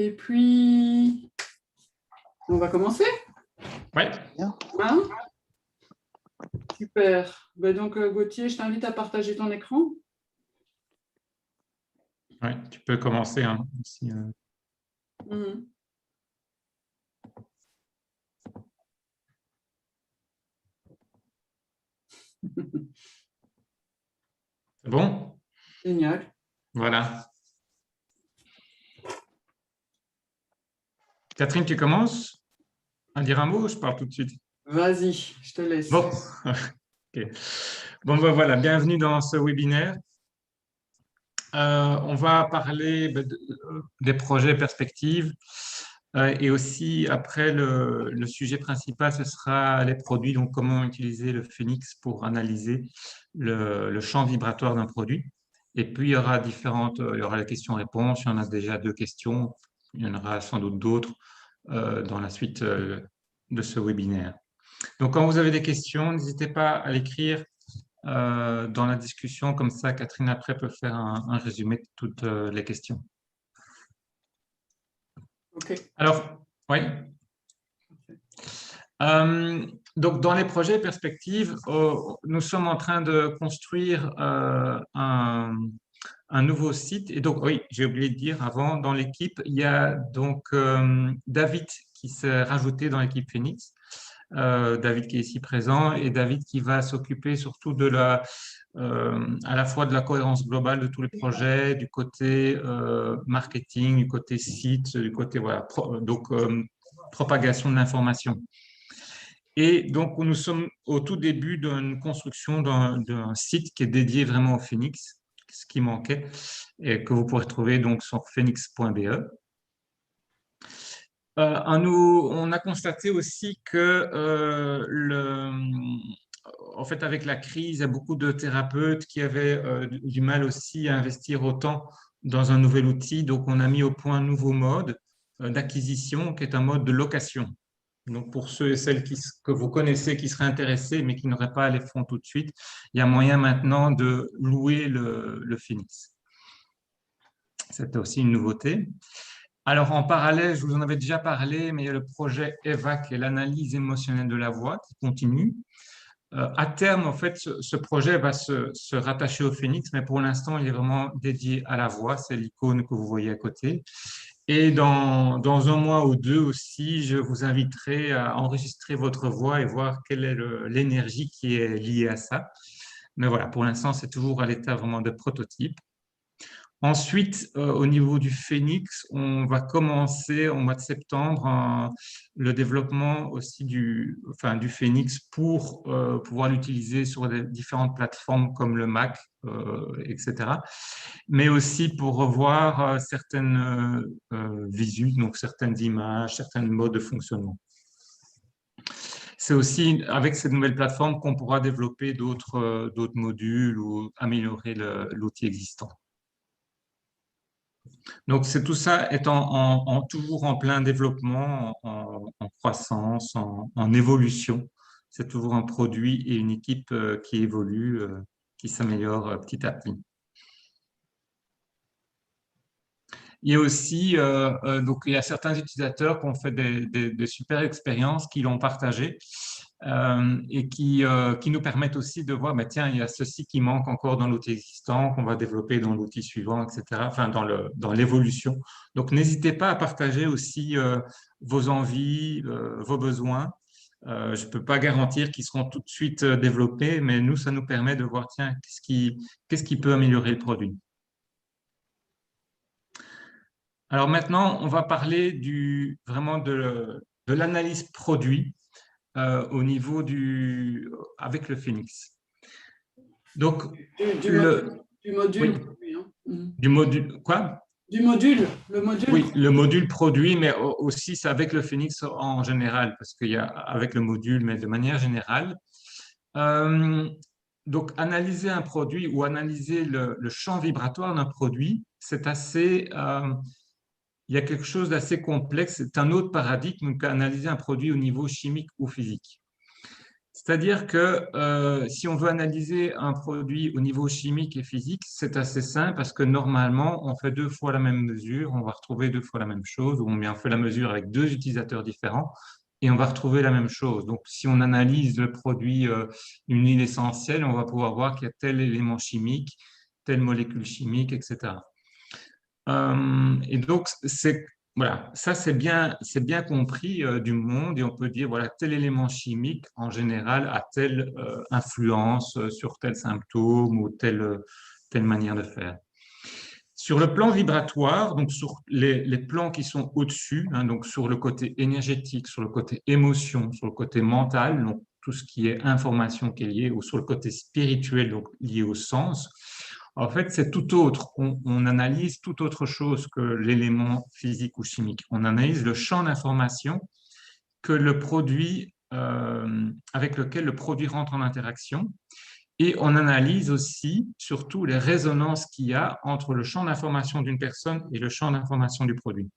Et puis, on va commencer. Oui. Hein? Super. Ben donc, Gauthier, je t'invite à partager ton écran. Oui, tu peux commencer. Hein, si, C'est bon? Génial. Voilà. Catherine, tu commences à dire un mot ou je parle tout de suite? Vas-y, je te laisse. Bon, ok. Bon, ben voilà, bienvenue dans ce webinaire. On va parler des projets perspectives et aussi après le sujet principal, ce sera les produits, donc comment utiliser le Phoenix pour analyser le champ vibratoire d'un produit. Et puis il y aura il y aura les questions-réponses, il y en a déjà 2 questions, il y en aura sans doute d'autres dans la suite de ce webinaire. Donc quand vous avez des questions, n'hésitez pas à l'écrire dans la discussion, comme ça Catherine après peut faire un résumé de toutes les questions. OK. Alors, oui. Donc, dans les projets perspectives, nous sommes en train de construire un nouveau site. Et donc, oui, j'ai oublié de dire avant, dans l'équipe, il y a donc David qui s'est rajouté dans l'équipe Phoenix. David qui est ici présent et David qui va s'occuper surtout de à la fois de la cohérence globale de tous les projets, du côté marketing, du côté site, du côté voilà, propagation de l'information. Et donc nous sommes au tout début d'une construction d'un site qui est dédié vraiment au Phoenix, ce qui manquait et que vous pourrez trouver donc sur phoenix.be. On a constaté aussi que en fait, avec la crise, il y a beaucoup de thérapeutes qui avaient du mal aussi à investir autant dans un nouvel outil. Donc, on a mis au point un nouveau mode d'acquisition qui est un mode de location. Donc, pour ceux et celles que vous connaissez qui seraient intéressés mais qui n'auraient pas les fonds tout de suite, il y a moyen maintenant de louer le Phoenix. C'était aussi une nouveauté. Alors, en parallèle, je vous en avais déjà parlé, mais il y a le projet EVA, qui est l'analyse émotionnelle de la voix, qui continue. À terme, en fait, ce projet va se rattacher au Phoenix, mais pour l'instant, il est vraiment dédié à la voix. C'est l'icône que vous voyez à côté. Et dans un mois ou 2 aussi, je vous inviterai à enregistrer votre voix et voir quelle est l'énergie qui est liée à ça. Mais voilà, pour l'instant, c'est toujours à l'état vraiment de prototype. Ensuite, au niveau du Phoenix, on va commencer au mois de septembre le développement aussi du Phoenix pour pouvoir l'utiliser sur des différentes plateformes comme le Mac, etc. Mais aussi pour revoir certaines visus, donc certaines images, certains modes de fonctionnement. C'est aussi avec cette nouvelle plateforme qu'on pourra développer d'autres modules ou améliorer l'outil existant. Donc, tout ça est toujours en plein développement, en croissance, en évolution. C'est toujours un produit et une équipe qui évolue, qui s'améliore petit à petit. Il y a aussi, donc il y a certains utilisateurs qui ont fait des super expériences, qui l'ont partagé et qui nous permettent aussi de voir, bah, tiens, il y a ceci qui manque encore dans l'outil existant, qu'on va développer dans l'outil suivant, etc., enfin dans l'évolution. Donc, n'hésitez pas à partager aussi vos envies, vos besoins. Je ne peux pas garantir qu'ils seront tout de suite développés, mais nous, ça nous permet de voir, tiens, qu'est-ce qui peut améliorer le produit. Alors maintenant, on va parler vraiment de l'analyse produit au niveau avec le Phoenix. Donc, du module. oui, Produit, hein. du module, quoi? Du module, le module. Oui, le module produit, mais aussi c'est avec le Phoenix en général, parce qu'il y a avec le module, mais de manière générale. Donc, analyser un produit ou analyser le champ vibratoire d'un produit, c'est assez... il y a quelque chose d'assez complexe. C'est un autre paradigme qu'analyser un produit au niveau chimique ou physique. C'est-à-dire que si on veut analyser un produit au niveau chimique et physique, c'est assez simple parce que normalement, on fait 2 fois la même mesure, on va retrouver 2 fois la même chose, ou bien on fait la mesure avec 2 utilisateurs différents et on va retrouver la même chose. Donc, si on analyse le produit, une huile essentielle, on va pouvoir voir qu'il y a tel élément chimique, telle molécule chimique, etc. Et donc, voilà, ça c'est bien compris du monde et on peut dire, voilà, tel élément chimique en général a telle influence sur tel symptôme ou telle manière de faire. Sur le plan vibratoire, donc sur les plans qui sont au-dessus, hein, donc sur le côté énergétique, sur le côté émotion, sur le côté mental, donc tout ce qui est information qui est lié, ou sur le côté spirituel, donc lié au sens, en fait, c'est tout autre. On analyse tout autre chose que l'élément physique ou chimique. On analyse le champ d'information que le produit, avec lequel le produit rentre en interaction. Et on analyse aussi, surtout, les résonances qu'il y a entre le champ d'information d'une personne et le champ d'information du produit.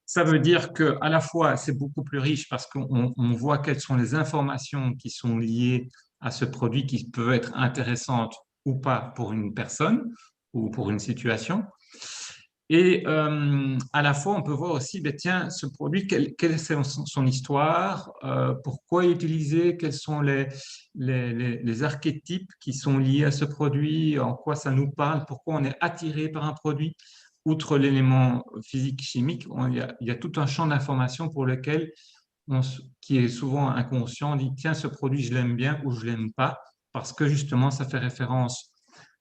Ça veut dire qu'à la fois, c'est beaucoup plus riche parce qu'on voit quelles sont les informations qui sont liées à ce produit qui peuvent être intéressantes ou pas pour une personne ou pour une situation. Et à la fois, on peut voir aussi, ben, tiens, ce produit, quelle est son histoire, pourquoi il est utilisé, quels sont les archétypes qui sont liés à ce produit, en quoi ça nous parle, pourquoi on est attiré par un produit. Outre l'élément physique, chimique, il y a tout un champ d'information pour lequel, qui est souvent inconscient, on dit, tiens, ce produit, je l'aime bien ou je ne l'aime pas, parce que justement, ça fait référence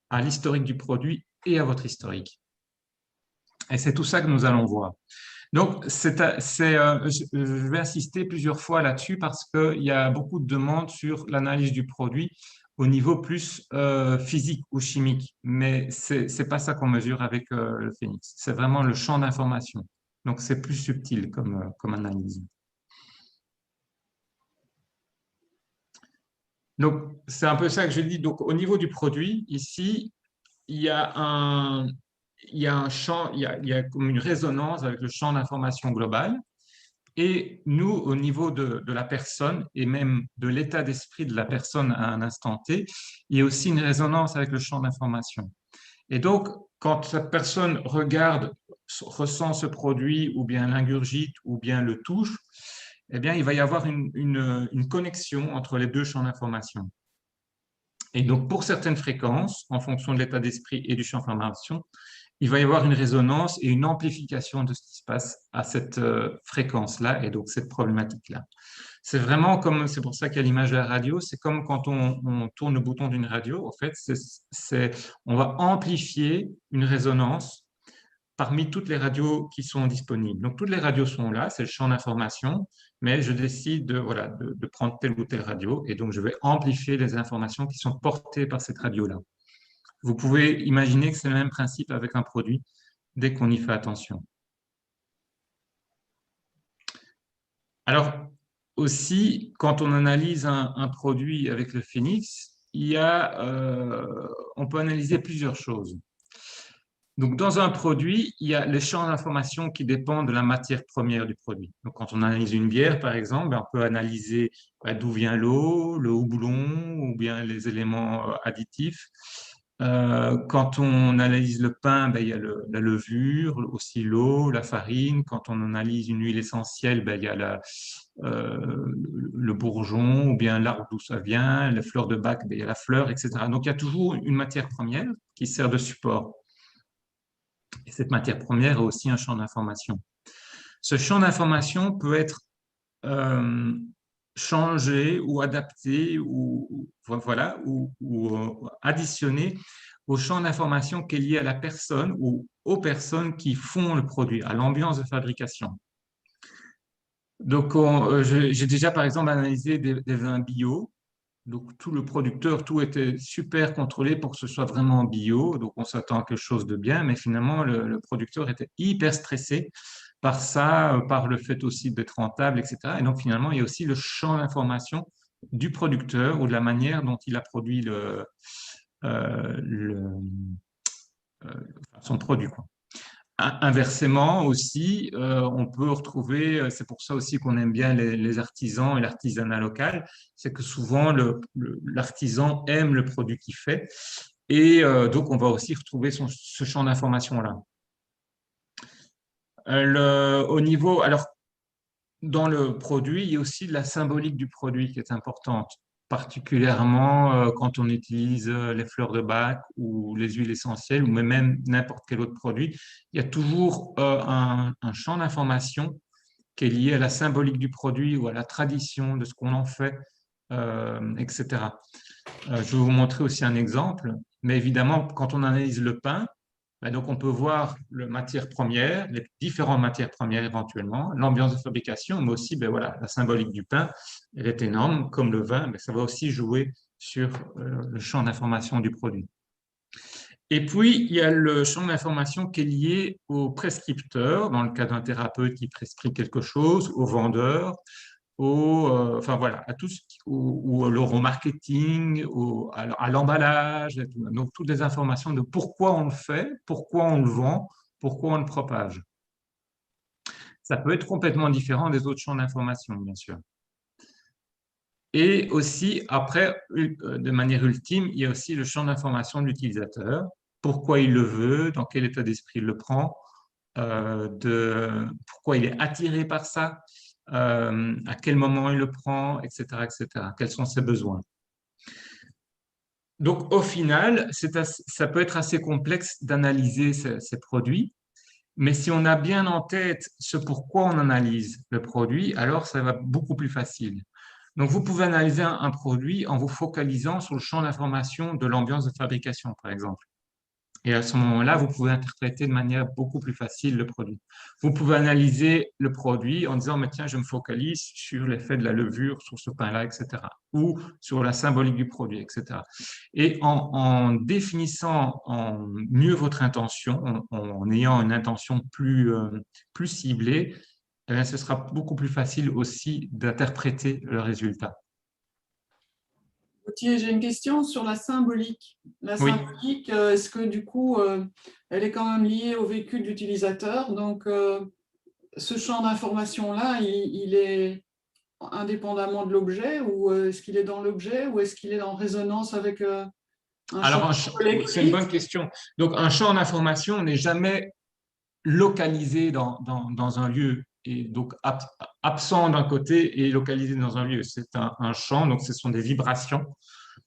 à l'historique du produit et à votre historique. Et c'est tout ça que nous allons voir. Donc, je vais insister plusieurs fois là-dessus parce qu'il y a beaucoup de demandes sur l'analyse du produit au niveau plus physique ou chimique. Mais ce n'est pas ça qu'on mesure avec le Phoenix. C'est vraiment le champ d'information. Donc, c'est plus subtil comme analyse. Donc, c'est un peu ça que je dis. Donc, au niveau du produit, ici, il y a un, il y a un champ, il y a comme une résonance avec le champ d'information global. Et nous, au niveau de la personne et même de l'état d'esprit de la personne à un instant T, il y a aussi une résonance avec le champ d'information. Et donc, quand cette personne regarde, ressent ce produit, ou bien l'ingurgite, ou bien le touche, eh bien, il va y avoir une connexion entre les 2 champs d'information. Et donc, pour certaines fréquences, en fonction de l'état d'esprit et du champ d'information, il va y avoir une résonance et une amplification de ce qui se passe à cette fréquence-là et donc cette problématique-là. C'est vraiment comme, c'est pour ça qu'il y a l'image de la radio, c'est comme quand on tourne le bouton d'une radio, en fait, on va amplifier une résonance parmi toutes les radios qui sont disponibles. Donc, toutes les radios sont là, c'est le champ d'information, mais je décide voilà, de prendre telle ou telle radio et donc je vais amplifier les informations qui sont portées par cette radio-là. Vous pouvez imaginer que c'est le même principe avec un produit dès qu'on y fait attention. Alors, aussi, quand on analyse un produit avec le Phoenix, on peut analyser plusieurs choses. Donc, dans un produit, il y a les champs d'information qui dépendent de la matière première du produit. Donc, quand on analyse une bière, par exemple, on peut analyser d'où vient l'eau, le houblon ou bien les éléments additifs. Quand on analyse le pain, il y a la levure, aussi l'eau, la farine. Quand on analyse une huile essentielle, il y a le bourgeon ou bien l'arbre d'où ça vient, les fleurs de bac, il y a la fleur, etc. Donc, il y a toujours une matière première qui sert de support. Et cette matière première a aussi un champ d'information. Ce champ d'information peut être changé ou adapté ou additionné au champ d'information qui est lié à la personne ou aux personnes qui font le produit, à l'ambiance de fabrication. Donc, j'ai déjà, par exemple, analysé des vins bio. Donc, tout le producteur, tout était super contrôlé pour que ce soit vraiment bio. Donc, on s'attend à quelque chose de bien, mais finalement, le producteur était hyper stressé par ça, par le fait aussi d'être rentable, etc. Et donc, finalement, il y a aussi le champ d'information du producteur ou de la manière dont il a produit son produit, quoi. Inversement aussi, on peut retrouver, c'est pour ça aussi qu'on aime bien les artisans et l'artisanat local, c'est que souvent l'artisan aime le produit qu'il fait et donc on va aussi retrouver ce champ d'information-là. Au niveau, alors dans le produit, il y a aussi de la symbolique du produit qui est importante, particulièrement quand on utilise les fleurs de bac ou les huiles essentielles ou même n'importe quel autre produit. Il y a toujours un champ d'information qui est lié à la symbolique du produit ou à la tradition de ce qu'on en fait, etc. Je vais vous montrer aussi un exemple, mais évidemment, quand on analyse le pain, ben donc, on peut voir les matières premières, les différentes matières premières éventuellement, l'ambiance de fabrication, mais aussi ben voilà, la symbolique du pain, elle est énorme, comme le vin, mais ça va aussi jouer sur le champ d'information du produit. Et puis, il y a le champ d'information qui est lié au prescripteur, dans le cas d'un thérapeute qui prescrit quelque chose, au vendeur, enfin voilà, à tout au marketing, à l'emballage, donc toutes les informations de pourquoi on le fait, pourquoi on le vend, pourquoi on le propage. Ça peut être complètement différent des autres champs d'information, bien sûr. Et aussi, après, de manière ultime, il y a aussi le champ d'information de l'utilisateur, pourquoi il le veut, dans quel état d'esprit il le prend, pourquoi il est attiré par ça, à quel moment il le prend, etc., etc. Quels sont ses besoins. Donc, au final, ça peut être assez complexe d'analyser ces produits, mais si on a bien en tête ce pourquoi on analyse le produit, alors ça va beaucoup plus facile. Donc, vous pouvez analyser un produit en vous focalisant sur le champ d'information de l'ambiance de fabrication, par exemple. Et à ce moment-là, vous pouvez interpréter de manière beaucoup plus facile le produit. Vous pouvez analyser le produit en disant, mais tiens, je me focalise sur l'effet de la levure sur ce pain-là, etc. Ou sur la symbolique du produit, etc. Et en définissant mieux votre intention, en ayant une intention plus ciblée, eh bien, ce sera beaucoup plus facile aussi d'interpréter le résultat. Gauthier, j'ai une question sur la symbolique. La Oui. symbolique, est-ce que du coup, elle est quand même liée au vécu de l'utilisateur? Donc, ce champ d'information-là, il est indépendamment de l'objet ou est-ce qu'il est dans l'objet ou est-ce qu'il est en résonance avec un champ Alors, c'est une collectif? bonne question. Donc, un champ d'information n'est jamais localisé dans un lieu et donc absent d'un côté et localisé dans un lieu. C'est un champ, donc ce sont des vibrations.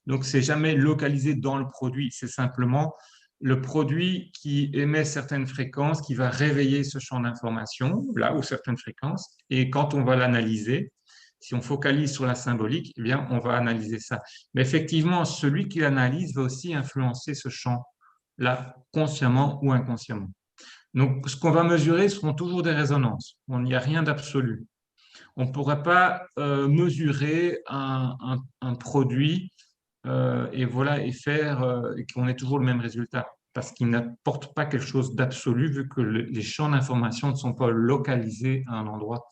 Donc, c'est jamais localisé dans le produit. C'est simplement le produit qui émet certaines fréquences, qui va réveiller ce champ d'information, là où certaines fréquences. Et quand on va l'analyser, si on focalise sur la symbolique, eh bien, on va analyser ça. Mais effectivement, celui qui l'analyse va aussi influencer ce champ-là, consciemment ou inconsciemment. Donc, ce qu'on va mesurer seront toujours des résonances. Il n'y a rien d'absolu. On ne pourrait pas mesurer un produit et voilà et faire et qu'on ait toujours le même résultat parce qu'il n'apporte pas quelque chose d'absolu vu que les champs d'information ne sont pas localisés à un endroit.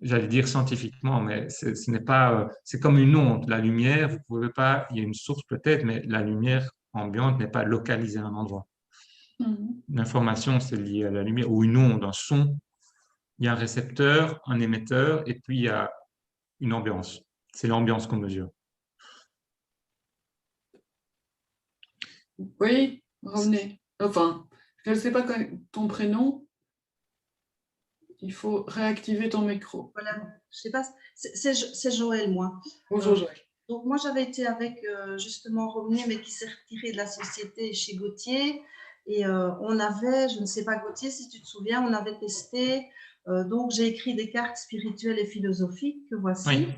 J'allais dire scientifiquement, mais ce n'est pas. C'est comme une onde. La lumière, vous pouvez pas. Il y a une source peut-être, mais la lumière ambiante n'est pas localisée à un endroit. L'information, c'est lié à la lumière ou une onde, un son. Il y a un récepteur, un émetteur, et puis il y a une ambiance. C'est l'ambiance qu'on mesure. Oui, revenez. Enfin, je ne sais pas ton prénom. Il faut réactiver ton micro. Voilà, je sais pas, c'est Joël, moi. Bonjour Joël. Donc moi j'avais été avec justement Romney, mais qui s'est retiré de la société chez Gauthier. Et on avait, je ne sais pas Gauthier si tu te souviens, on avait testé, donc j'ai écrit des cartes spirituelles et philosophiques que voici. Oui.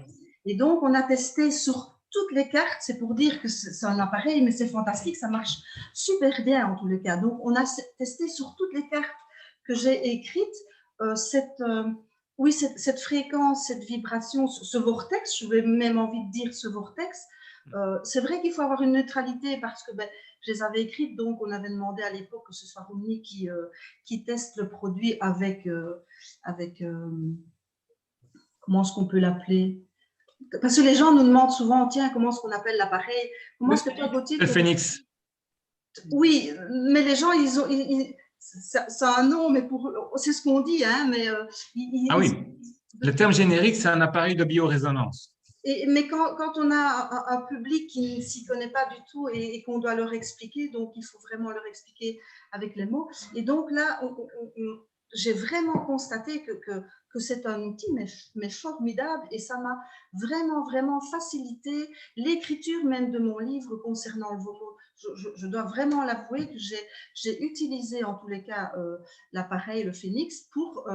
Et donc on a testé sur toutes les cartes, c'est pour dire que c'est un appareil, mais c'est fantastique, ça marche super bien en tous les cas. Donc on a testé sur toutes les cartes que j'ai écrites oui, cette fréquence, cette vibration, ce vortex, je vais même envie de dire ce vortex, c'est vrai qu'il faut avoir une neutralité parce que je les avais écrites, donc on avait demandé à l'époque que ce soit Romy qui teste le produit avec comment est-ce qu'on peut l'appeler? Parce que les gens nous demandent souvent, tiens, comment est-ce qu'on appelle l'appareil? Comment est-ce que toi, Gauthier, Le phénix. Oui, mais les gens, ça a un nom, mais c'est ce qu'on dit, hein, mais Ah oui, le terme générique, c'est un appareil de biorésonance. mais quand on a un public qui ne s'y connaît pas du tout et qu'on doit leur expliquer, donc il faut vraiment leur expliquer avec les mots. Et donc là, j'ai vraiment constaté que c'est un outil mais formidable et ça m'a vraiment facilité l'écriture même de mon livre concernant le vocaux. Je dois vraiment l'avouer que j'ai utilisé en tous les cas l'appareil, le Phoenix, pour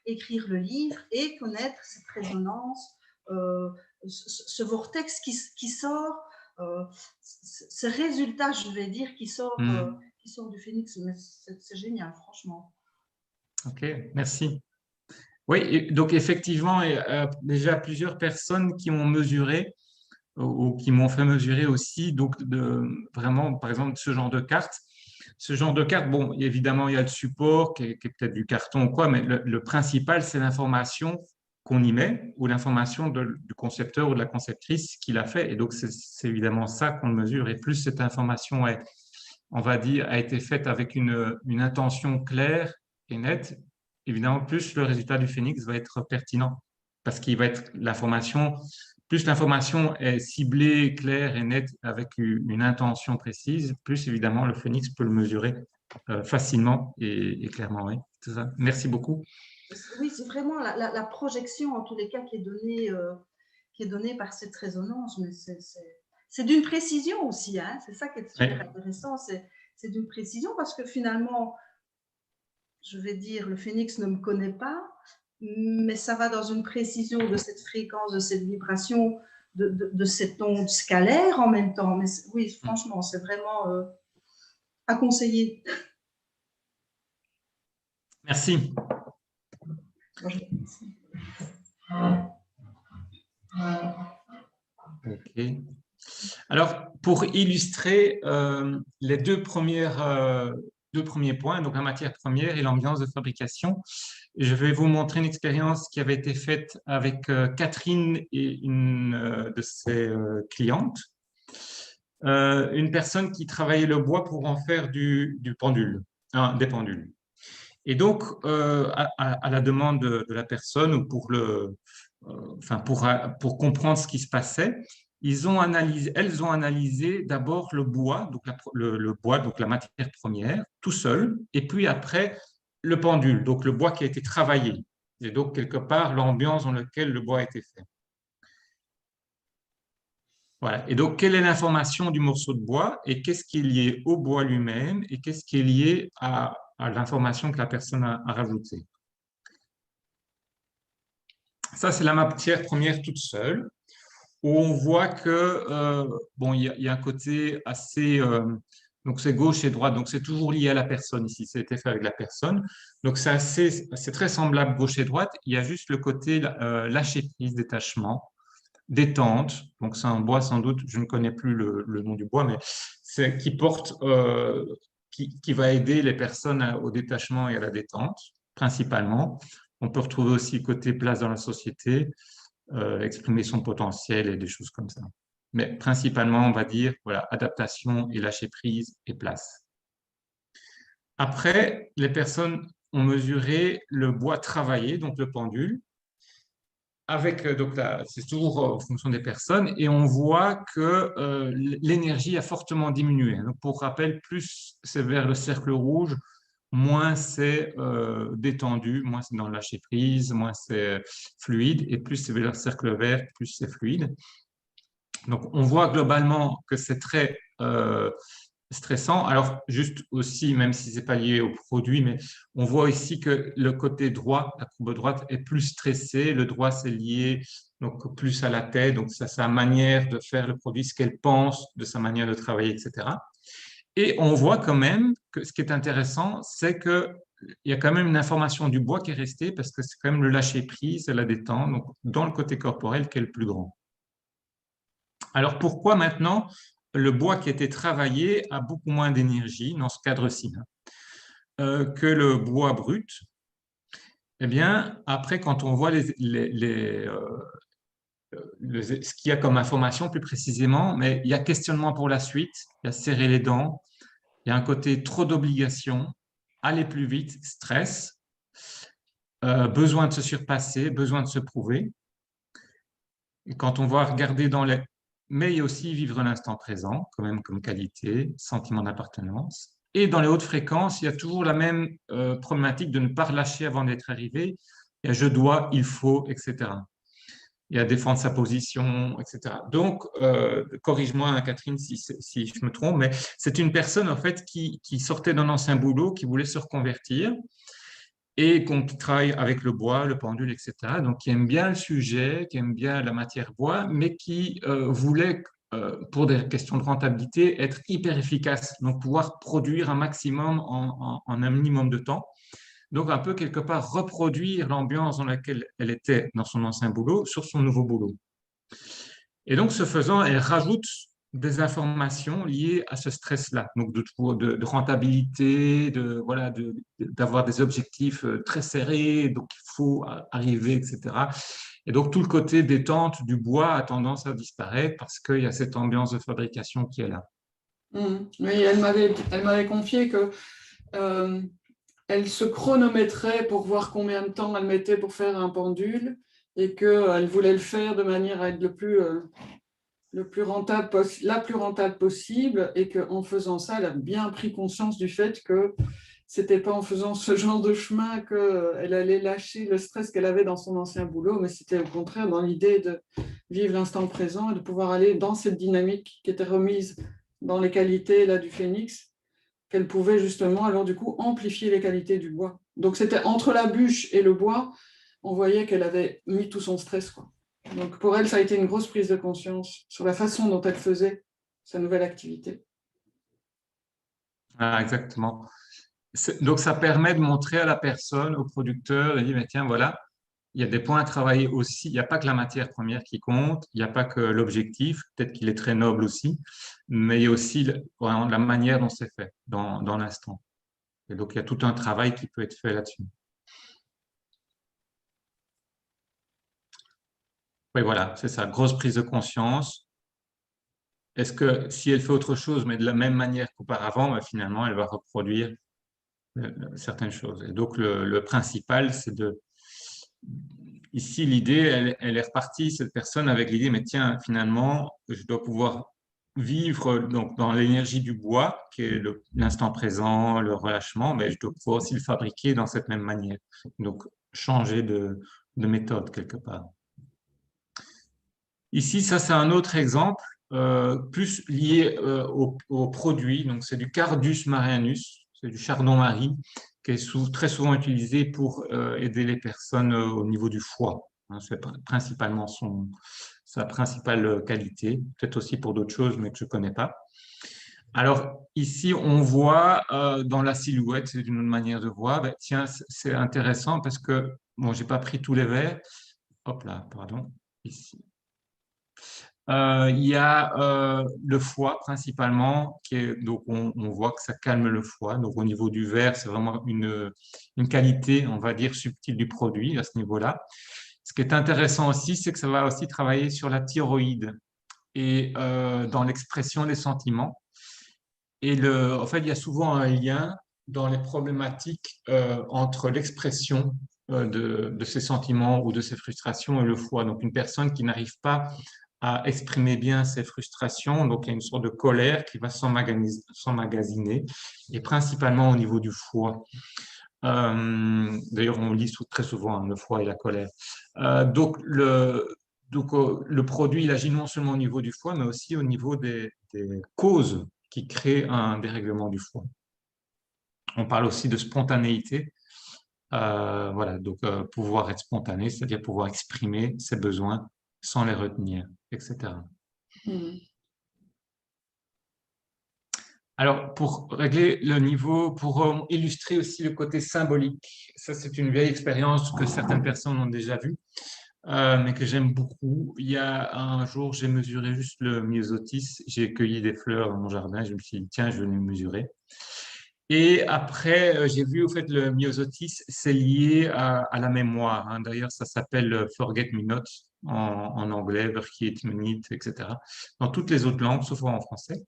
écrire le livre et connaître cette résonance, ce vortex qui sort, ce résultat, je vais dire, qui sort du Phoenix. Mais c'est génial, franchement. Ok, merci. Oui, donc effectivement, il y a déjà plusieurs personnes qui ont mesuré ou qui m'ont fait mesurer aussi, donc vraiment, par exemple, ce genre de carte. Ce genre de carte, bon, évidemment, il y a le support qui est peut-être du carton ou quoi, mais le principal, c'est l'information qu'on y met ou l'information du concepteur ou de la conceptrice qui l'a fait. Et donc, c'est évidemment ça qu'on mesure. Et plus cette information est, on va dire, a été faite avec une intention claire et nette, évidemment, plus le résultat du Phoenix va être pertinent parce qu'il va être l'information, plus l'information est ciblée, claire et nette avec une intention précise, plus évidemment le Phoenix peut le mesurer facilement et clairement. Oui, c'est ça. Merci beaucoup. Oui, c'est vraiment la projection, en tous les cas, qui est donnée par cette résonance. Mais c'est d'une précision aussi, hein. C'est ça qui est super intéressant. C'est d'une précision parce que finalement, je vais dire, le Phoenix ne me connaît pas, mais ça va dans une précision de cette fréquence, de cette vibration, de cette onde scalaire en même temps. Mais oui, franchement, c'est vraiment à conseiller. Merci. Ok. Alors, pour illustrer les deux premiers points, donc la matière première et l'ambiance de fabrication, je vais vous montrer une expérience qui avait été faite avec Catherine et une de ses clientes. Une personne qui travaillait le bois pour en faire du pendule, des pendules. Et donc, à la demande de la personne ou pour comprendre ce qui se passait, elles ont analysé d'abord le bois, donc le bois, donc la matière première, tout seul, et puis après le pendule, donc le bois qui a été travaillé, et donc quelque part l'ambiance dans laquelle le bois a été fait. Voilà. Et donc, quelle est l'information du morceau de bois et qu'est-ce qui est lié au bois lui-même et qu'est-ce qui est lié à l'information que la personne a rajoutée. Ça, c'est la matière première toute seule, où on voit que, bon, il y a un côté assez, donc c'est gauche et droite, donc c'est toujours lié à la personne ici, c'était fait avec la personne. Donc c'est très semblable gauche et droite, il y a juste le côté lâcher prise, détachement, détente, donc c'est un bois sans doute, je ne connais plus le nom du bois, mais c'est qui porte, qui va aider les personnes au détachement et à la détente, principalement. On peut retrouver aussi côté place dans la société, exprimer son potentiel et des choses comme ça. Mais principalement, on va dire, voilà, adaptation et lâcher prise et place. Après, les personnes ont mesuré le bois travaillé, donc le pendule, avec, donc c'est toujours en fonction des personnes, et on voit que l'énergie a fortement diminué. Donc, pour rappel, plus c'est vers le cercle rouge, moins c'est détendu, moins c'est dans le lâcher prise, moins c'est fluide, et plus c'est vers le cercle vert, plus c'est fluide. Donc, on voit globalement que c'est très stressant. Alors, juste aussi, même si ce n'est pas lié au produit, mais on voit ici que le côté droit, la courbe droite, est plus stressé. Le droit, c'est lié donc, plus à la tête, donc ça, sa manière de faire le produit, ce qu'elle pense de sa manière de travailler, etc. Et on voit quand même que ce qui est intéressant, c'est qu'il y a quand même une information du bois qui est restée parce que c'est quand même le lâcher-prise, la détente, donc dans le côté corporel qui est le plus grand. Alors pourquoi maintenant le bois qui a été travaillé a beaucoup moins d'énergie dans ce cadre-ci que le bois brut? Eh bien, après, quand on voit ce qu'il y a comme information plus précisément, mais il y a questionnement pour la suite, il y a serrer les dents, Il y a un côté trop d'obligations, aller plus vite, stress, besoin de se surpasser, besoin de se prouver. Et quand on va regarder dans les... Mais il y a aussi vivre l'instant présent, quand même comme qualité, sentiment d'appartenance. Et dans les hautes fréquences, il y a toujours la même problématique de ne pas relâcher avant d'être arrivé. Il y a je dois, il faut, etc. Il y a défendre sa position, etc. Donc, corrige-moi, hein, Catherine, si je me trompe, mais c'est une personne en fait qui sortait d'un ancien boulot, qui voulait se reconvertir et qui travaille avec le bois, le pendule, etc. Donc, qui aime bien le sujet, qui aime bien la matière bois, mais qui voulait, pour des questions de rentabilité, être hyper efficace, donc pouvoir produire un maximum en un minimum de temps. Donc, un peu quelque part reproduire l'ambiance dans laquelle elle était dans son ancien boulot sur son nouveau boulot. Et donc, ce faisant, elle rajoute des informations liées à ce stress-là, donc de rentabilité, voilà, d'avoir des objectifs très serrés, donc il faut arriver, etc. Et donc, tout le côté détente du bois a tendance à disparaître parce qu'il y a cette ambiance de fabrication qui est là. Oui, elle m'avait confié que elle se chronométrait pour voir combien de temps elle mettait pour faire un pendule et qu'elle voulait le faire de manière à être la plus rentable possible et qu'en faisant ça, elle a bien pris conscience du fait que c'était pas en faisant ce genre de chemin qu'elle allait lâcher le stress qu'elle avait dans son ancien boulot, mais c'était au contraire dans l'idée de vivre l'instant présent et de pouvoir aller dans cette dynamique qui était remise dans les qualités là, du phénix, qu'elle pouvait justement alors du coup amplifier les qualités du bois. Donc c'était entre la bûche et le bois, on voyait qu'elle avait mis tout son stress, quoi. Donc pour elle, ça a été une grosse prise de conscience sur la façon dont elle faisait sa nouvelle activité. Ah, exactement. Donc, ça permet de montrer à la personne, au producteur, de dire, mais tiens, voilà, il y a des points à travailler aussi. Il n'y a pas que la matière première qui compte, il n'y a pas que l'objectif, peut-être qu'il est très noble aussi, mais il y a aussi vraiment la manière dont c'est fait dans l'instant. Et donc, il y a tout un travail qui peut être fait là-dessus. Oui, voilà, c'est ça, grosse prise de conscience. Est-ce que si elle fait autre chose, mais de la même manière qu'auparavant, ben, finalement, elle va reproduire certaines choses. Et donc, le principal, c'est de... Ici, l'idée, elle est repartie, cette personne, avec l'idée, mais tiens, finalement, je dois pouvoir vivre donc, dans l'énergie du bois, qui est l'instant présent, le relâchement, mais je dois pouvoir aussi le fabriquer dans cette même manière. Donc, changer de méthode quelque part. Ici, ça, c'est un autre exemple, plus lié au produit. Donc, c'est du Cardus marianus, c'est du chardon-marie, qui est très souvent utilisé pour aider les personnes au niveau du foie. Hein, c'est principalement sa principale qualité, peut-être aussi pour d'autres choses, mais que je ne connais pas. Alors, ici, on voit dans la silhouette, c'est une autre manière de voir. Ben, tiens, c'est intéressant parce que, bon, je n'ai pas pris tous les verres. Hop là, pardon, ici. Il y a le foie principalement, donc on voit que ça calme le foie. Donc au niveau du verre, c'est vraiment une qualité, on va dire, subtile du produit à ce niveau-là. Ce qui est intéressant aussi, c'est que ça va aussi travailler sur la thyroïde et dans l'expression des sentiments. Et en fait, il y a souvent un lien dans les problématiques entre l'expression de ces sentiments ou de ces frustrations et le foie. Donc une personne qui n'arrive pas à exprimer bien ses frustrations. Donc, il y a une sorte de colère qui va s'emmagasiner, et principalement au niveau du foie. D'ailleurs, on lit très souvent hein, le foie et la colère. Donc, le produit, il agit non seulement au niveau du foie, mais aussi au niveau des causes qui créent un dérèglement du foie. On parle aussi de spontanéité. Voilà, donc pouvoir être spontané, c'est-à-dire pouvoir exprimer ses besoins sans les retenir, etc. Alors, pour régler le niveau, pour illustrer aussi le côté symbolique, ça c'est une vieille expérience que certaines personnes ont déjà vue, mais que j'aime beaucoup. Il y a un jour, j'ai mesuré juste le myosotis, j'ai cueilli des fleurs dans mon jardin, je me suis dit, tiens, je vais le mesurer. Et après, j'ai vu, au fait, le myosotis, c'est lié à la mémoire. Hein. D'ailleurs, ça s'appelle Forget Me Not en anglais, Vergeet Me Niet, etc. Dans toutes les autres langues, sauf en français.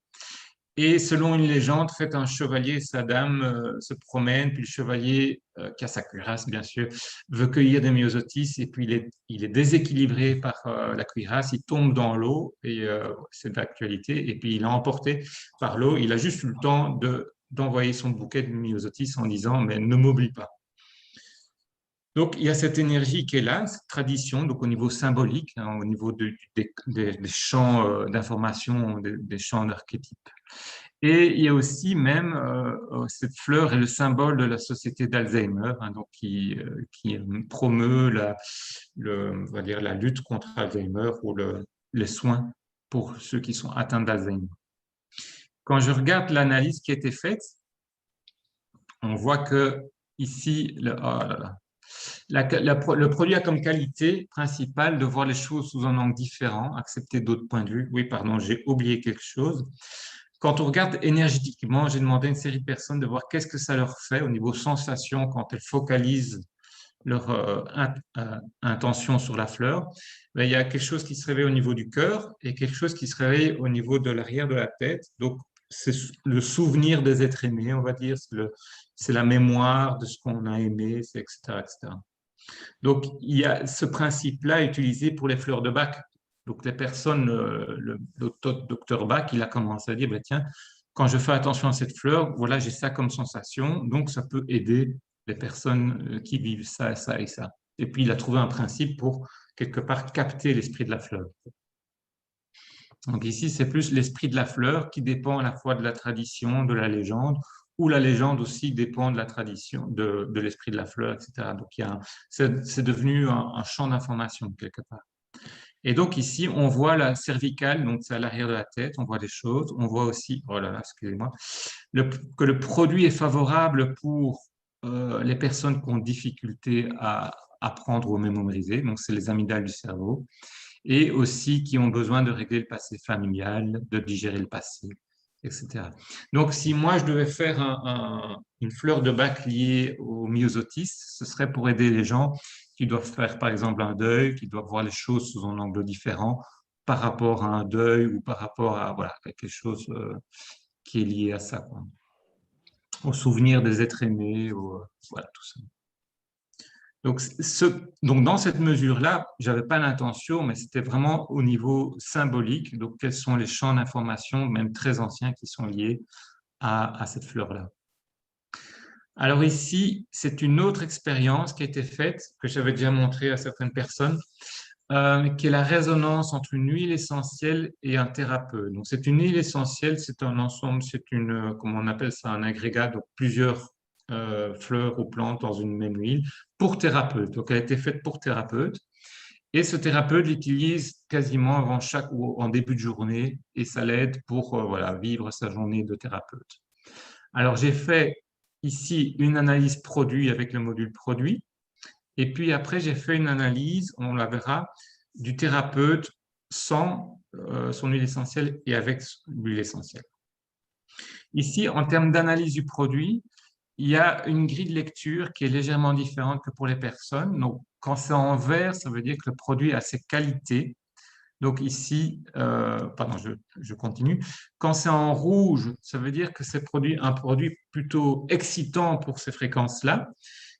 Et selon une légende, fait un chevalier et sa dame se promènent, puis le chevalier, qui a sa cuirasse bien sûr, veut cueillir des myosotis, et puis il est déséquilibré par la cuirasse, il tombe dans l'eau, et c'est d'actualité, et puis il est emporté par l'eau. Il a juste eu le temps d'envoyer son bouquet de myosotis en disant « mais ne m'oublie pas ». Donc, il y a cette énergie qui est là, cette tradition, donc au niveau symbolique, hein, au niveau des champs d'information, des champs d'archétypes. Et il y a aussi même cette fleur est le symbole de la société d'Alzheimer, hein, donc qui promeut on va dire, la lutte contre Alzheimer ou les soins pour ceux qui sont atteints d'Alzheimer. Quand je regarde l'analyse qui a été faite, on voit que ici, le produit a comme qualité principale de voir les choses sous un angle différent, accepter d'autres points de vue. Oui, pardon, j'ai oublié quelque chose. Quand on regarde énergétiquement, j'ai demandé à une série de personnes de voir qu'est-ce que ça leur fait au niveau sensation quand elles focalisent leur intention sur la fleur. Ben, il y a quelque chose qui se réveille au niveau du cœur et quelque chose qui se réveille au niveau de l'arrière de la tête. Donc, c'est le souvenir des êtres aimés, on va dire, c'est la mémoire de ce qu'on a aimé, etc., etc. Donc, il y a ce principe-là utilisé pour les fleurs de Bach. Donc, les personnes, le docteur Bach, il a commencé à dire, ben, tiens, quand je fais attention à cette fleur, voilà, j'ai ça comme sensation, donc ça peut aider les personnes qui vivent ça, ça et ça. Et puis, il a trouvé un principe pour, quelque part, capter l'esprit de la fleur. Donc ici, c'est plus l'esprit de la fleur qui dépend à la fois de la tradition, de la légende, ou la légende aussi dépend de la tradition, de l'esprit de la fleur, etc. Donc c'est devenu un champ d'information quelque part. Et donc ici, on voit la cervicale, donc c'est à l'arrière de la tête, on voit des choses. On voit aussi, oh là là, excusez-moi, que le produit est favorable pour les personnes qui ont difficulté à apprendre ou mémoriser, donc c'est les amygdales du cerveau, et aussi qui ont besoin de régler le passé familial, de digérer le passé, etc. Donc, si moi, je devais faire une fleur de Bach liée au myosotis, ce serait pour aider les gens qui doivent faire, par exemple, un deuil, qui doivent voir les choses sous un angle différent par rapport à un deuil ou par rapport à, voilà, quelque chose qui est lié à ça, quoi. Au souvenir des êtres aimés, voilà, tout ça. Donc, dans cette mesure-là, je n'avais pas l'intention, mais c'était vraiment au niveau symbolique. Donc, quels sont les champs d'information, même très anciens, qui sont liés à cette fleur-là. Alors ici, c'est une autre expérience qui a été faite, que j'avais déjà montrée à certaines personnes, qui est la résonance entre une huile essentielle et un thérapeute. Donc, c'est une huile essentielle, c'est un ensemble, comment on appelle ça, un agrégat, donc plusieurs fleurs ou plantes dans une même huile pour thérapeute. Donc, elle a été faite pour thérapeute. Et ce thérapeute l'utilise quasiment avant chaque ou en début de journée et ça l'aide pour voilà, vivre sa journée de thérapeute. Alors, j'ai fait ici une analyse produit avec le module produit. Et puis après, j'ai fait une analyse, on la verra, du thérapeute sans son huile essentielle et avec l'huile essentielle. Ici, en termes d'analyse du produit, il y a une grille de lecture qui est légèrement différente que pour les personnes. Donc, quand c'est en vert, ça veut dire que le produit a ses qualités. Donc ici, pardon, je continue. Quand c'est en rouge, ça veut dire que c'est un produit plutôt excitant pour ces fréquences-là.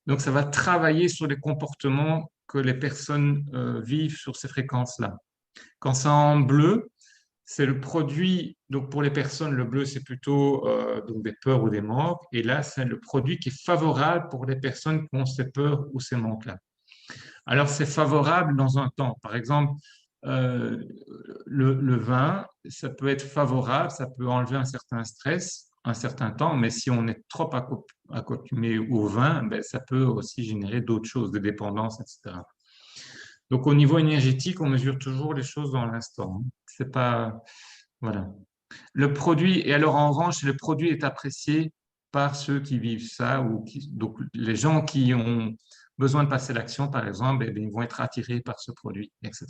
Donc, ça va travailler sur les comportements que les personnes vivent sur ces fréquences-là. Quand c'est en bleu, c'est le produit, donc pour les personnes, le bleu, c'est plutôt donc des peurs ou des manques. Et là, c'est le produit qui est favorable pour les personnes qui ont ces peurs ou ces manques-là. Alors, c'est favorable dans un temps. Par exemple, le vin, ça peut être favorable, ça peut enlever un certain stress, un certain temps, mais si on est trop accoutumé au vin, ben, ça peut aussi générer d'autres choses, des dépendances, etc. Donc, au niveau énergétique, on mesure toujours les choses dans l'instant. C'est pas, voilà. Le produit, et alors en revanche, le produit est apprécié par ceux qui vivent ça, donc les gens qui ont besoin de passer l'action, par exemple, eh bien, ils vont être attirés par ce produit, etc.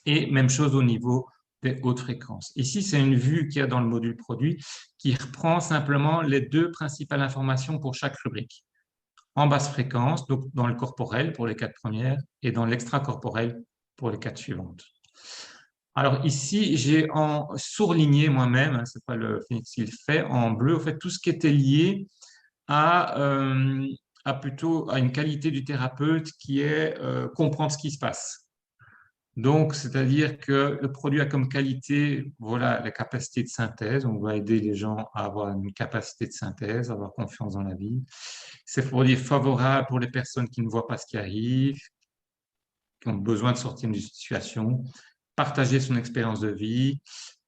Et même chose au niveau des hautes fréquences. Ici, c'est une vue qu'il y a dans le module produit qui reprend simplement les deux principales informations pour chaque rubrique. En basse fréquence, donc dans le corporel pour les 4 premières, et dans l'extracorporel pour les 4 suivantes. Alors ici, j'ai surligné moi-même, hein, c'est pas le Phoenix qui le fait, en bleu, en fait, tout ce qui était lié plutôt à une qualité du thérapeute qui est comprendre ce qui se passe. Donc, c'est-à-dire que le produit a comme qualité, voilà, la capacité de synthèse. On va aider les gens à avoir une capacité de synthèse, à avoir confiance dans la vie. C'est pour dire favorable pour les personnes qui ne voient pas ce qui arrive, qui ont besoin de sortir d'une situation, partager son expérience de vie.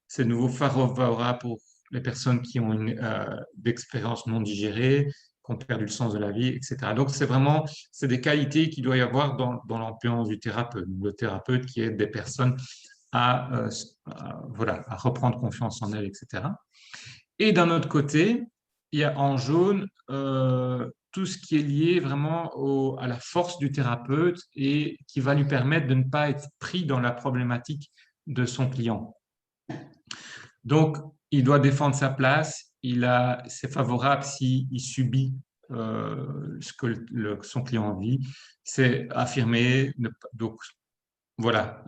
C'est de nouveau favorable pour les personnes qui ont une expérience non digérée, qui ont perdu le sens de la vie, etc. Donc, c'est des qualités qu'il doit y avoir dans l'ambiance du thérapeute. Le thérapeute qui aide des personnes voilà, à reprendre confiance en elles, etc. Et d'un autre côté, il y a en jaune tout ce qui est lié vraiment à la force du thérapeute et qui va lui permettre de ne pas être pris dans la problématique de son client. Donc, il doit défendre sa place. C'est favorable s'il subit ce que son client vit. C'est affirmer, donc voilà,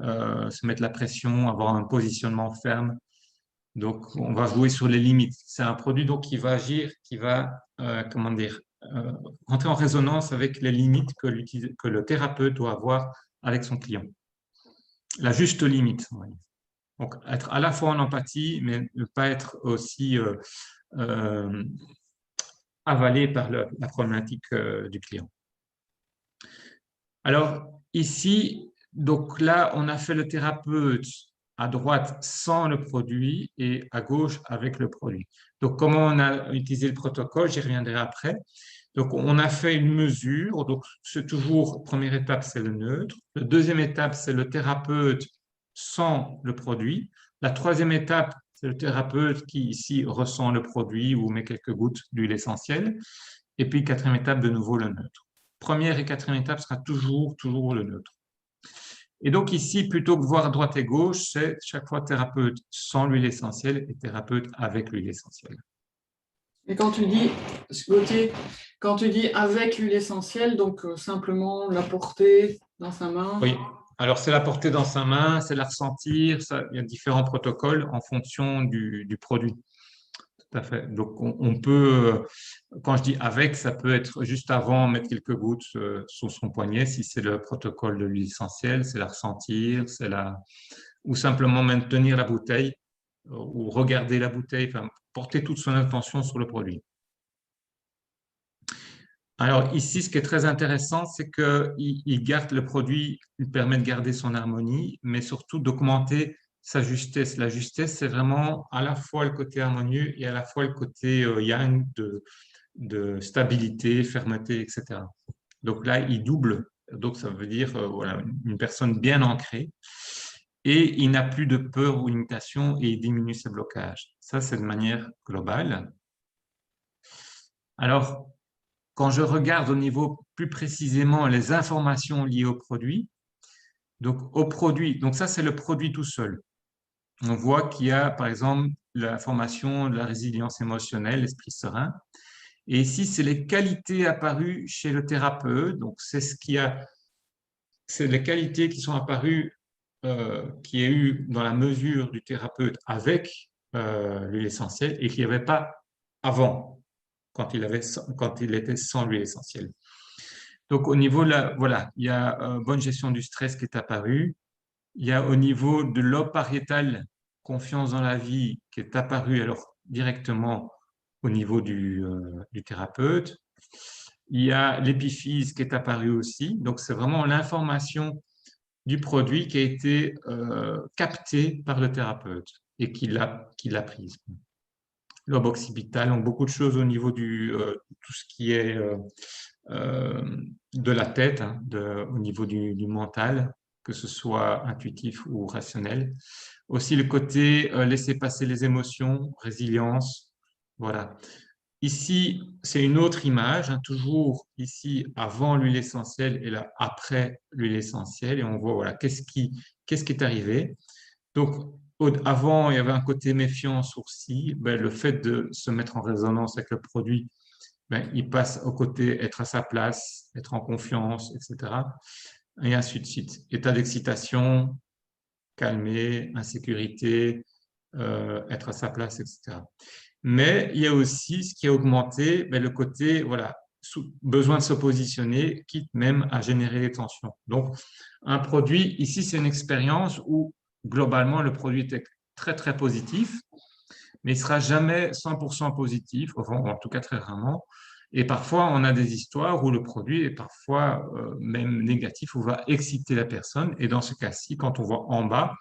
se mettre la pression, avoir un positionnement ferme. Donc, on va jouer sur les limites. C'est un produit donc qui va agir, qui va, comment dire, rentrer en résonance avec les limites que le thérapeute doit avoir avec son client. La juste limite. Oui. Donc, être à la fois en empathie, mais ne pas être aussi avalé par la problématique du client. Alors, ici, donc là, on a fait le thérapeute à droite sans le produit et à gauche avec le produit. Donc, comment on a utilisé le protocole, j'y reviendrai après. Donc, on a fait une mesure. Donc, c'est toujours, première étape, c'est le neutre. La deuxième étape, c'est le thérapeute sans le produit. La troisième étape, c'est le thérapeute qui, ici, ressent le produit ou met quelques gouttes d'huile essentielle. Et puis, quatrième étape, de nouveau, le neutre. Première et quatrième étape sera toujours le neutre. Et donc ici, plutôt que voir droite et gauche, c'est chaque fois thérapeute sans l'huile essentielle et thérapeute avec l'huile essentielle. Et quand tu dis, Gauthier, quand tu dis avec l'huile essentielle, donc simplement la porter dans sa main. Oui, alors c'est la porter dans sa main, c'est la ressentir, il y a différents protocoles en fonction du produit. Tout à fait. Donc on peut, quand je dis avec, ça peut être juste avant, mettre quelques gouttes sur son poignet, si c'est le protocole de l'huile essentielle, c'est la ressentir, ou simplement maintenir la bouteille, ou regarder la bouteille, enfin, porter toute son attention sur le produit. Alors ici, ce qui est très intéressant, c'est qu'il garde le produit, il permet de garder son harmonie, mais surtout d'augmenter sa justesse. La justesse, c'est vraiment à la fois le côté harmonieux et à la fois le côté yang de stabilité, fermeté, etc. Donc là, il double. Donc ça veut dire voilà, une personne bien ancrée et il n'a plus de peur ou limitation et il diminue ses blocages. Ça, c'est de manière globale. Alors, quand je regarde au niveau plus précisément les informations liées au produit, donc ça c'est le produit tout seul. On voit qu'il y a par exemple l'information de la résilience émotionnelle, l'esprit serein. Et ici, c'est les qualités apparues chez le thérapeute. Donc c'est les qualités qui sont apparues, qui y a eu dans la mesure du thérapeute avec l'huile essentielle et qu'il n'y avait pas avant, quand il était sans l'huile essentielle. Donc, au niveau voilà, il y a bonne gestion du stress qui est apparu. Il y a au niveau de lobe pariétal, confiance dans la vie qui est apparu alors directement au niveau du thérapeute. Il y a l'épiphyse qui est apparu aussi. Donc, c'est vraiment l'information du produit qui a été captée par le thérapeute et qui l'a prise. Lobe occipital, donc beaucoup de choses au niveau tout ce qui est de la tête, hein, au niveau du mental, que ce soit intuitif ou rationnel. Aussi le côté laisser passer les émotions, résilience, voilà. Ici, c'est une autre image, hein, toujours ici avant l'huile essentielle et là après l'huile essentielle, et on voit voilà, qu'est-ce qui est arrivé. Donc, avant, il y avait un côté méfiant, sourcil, ben, le fait de se mettre en résonance avec le produit, ben, il passe au côté être à sa place, être en confiance, etc. Et ainsi de suite. État d'excitation, calmer, insécurité, être à sa place, etc. Mais il y a aussi ce qui a augmenté, le côté, voilà, besoin de se positionner, quitte même à générer des tensions. Donc, un produit, ici, c'est une expérience où, globalement, le produit est très, très positif, mais il ne sera jamais 100% positif, enfin, en tout cas très rarement. Et parfois, on a des histoires où le produit est parfois même négatif ou va exciter la personne. Et dans ce cas-ci, quand on voit en bas,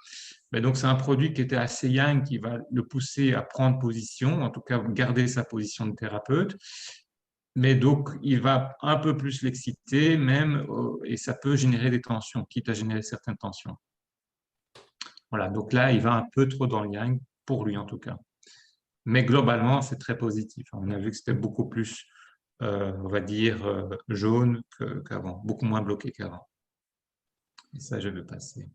donc c'est un produit qui était assez yang qui va le pousser à prendre position, en tout cas garder sa position de thérapeute. Mais donc, il va un peu plus l'exciter même, et ça peut générer des tensions, quitte à générer certaines tensions. Voilà, donc là, il va un peu trop dans le yang, pour lui en tout cas. Mais globalement, c'est très positif. On a vu que c'était beaucoup plus, on va dire, jaune qu'avant, beaucoup moins bloqué qu'avant. Et ça, je vais passer.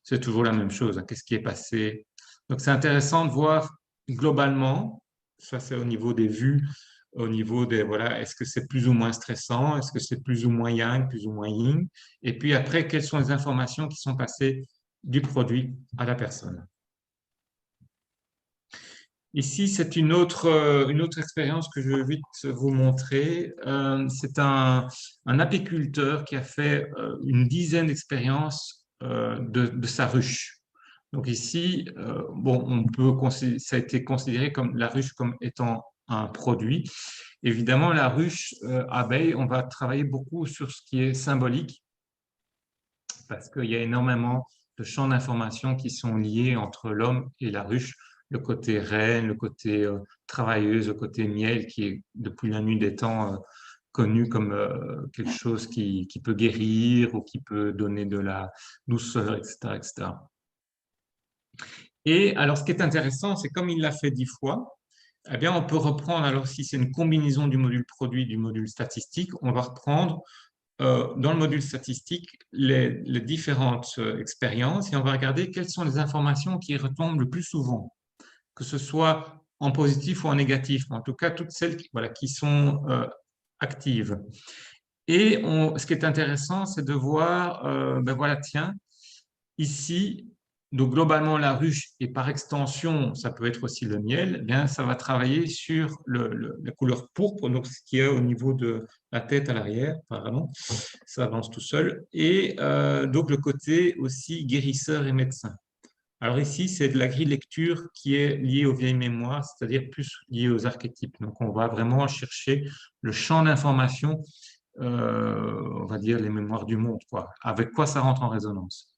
C'est toujours la même chose. Qu'est-ce qui est passé? Donc, c'est intéressant de voir globalement, ça c'est au niveau des vues, au niveau des, voilà, est-ce que c'est plus ou moins stressant? Est-ce que c'est plus ou moins yang, plus ou moins yin? Et puis après, quelles sont les informations qui sont passées du produit à la personne? Ici, c'est une autre expérience que je vais vite vous montrer. C'est un apiculteur qui a fait une dizaine d'expériences de sa ruche. Donc ici, bon, ça a été considéré comme la ruche comme étant un produit. Évidemment, la ruche abeille, on va travailler beaucoup sur ce qui est symbolique parce qu'il y a énormément de champs d'information qui sont liés entre l'homme et la ruche. Le côté reine, le côté travailleuse, le côté miel, qui est depuis la nuit des temps connu comme quelque chose qui peut guérir ou qui peut donner de la douceur, etc., etc. Et alors, ce qui est intéressant, c'est comme il l'a fait 10 fois, eh bien, on peut reprendre, alors si c'est une combinaison du module produit, du module statistique, on va reprendre dans le module statistique les différentes expériences et on va regarder quelles sont les informations qui retombent le plus souvent, que ce soit en positif ou en négatif, en tout cas toutes celles qui, voilà, qui sont actives. Et ce qui est intéressant, c'est de voir, ben voilà, tiens, ici, donc globalement la ruche et par extension, ça peut être aussi le miel, eh bien, ça va travailler sur la couleur pourpre, donc ce qui est au niveau de la tête à l'arrière, pardon, ça avance tout seul, et donc le côté aussi guérisseur et médecin. Alors ici, c'est de la grille lecture qui est liée aux vieilles mémoires, c'est-à-dire plus liée aux archétypes. Donc on va vraiment chercher le champ d'information, on va dire les mémoires du monde, quoi. Avec quoi ça rentre en résonance.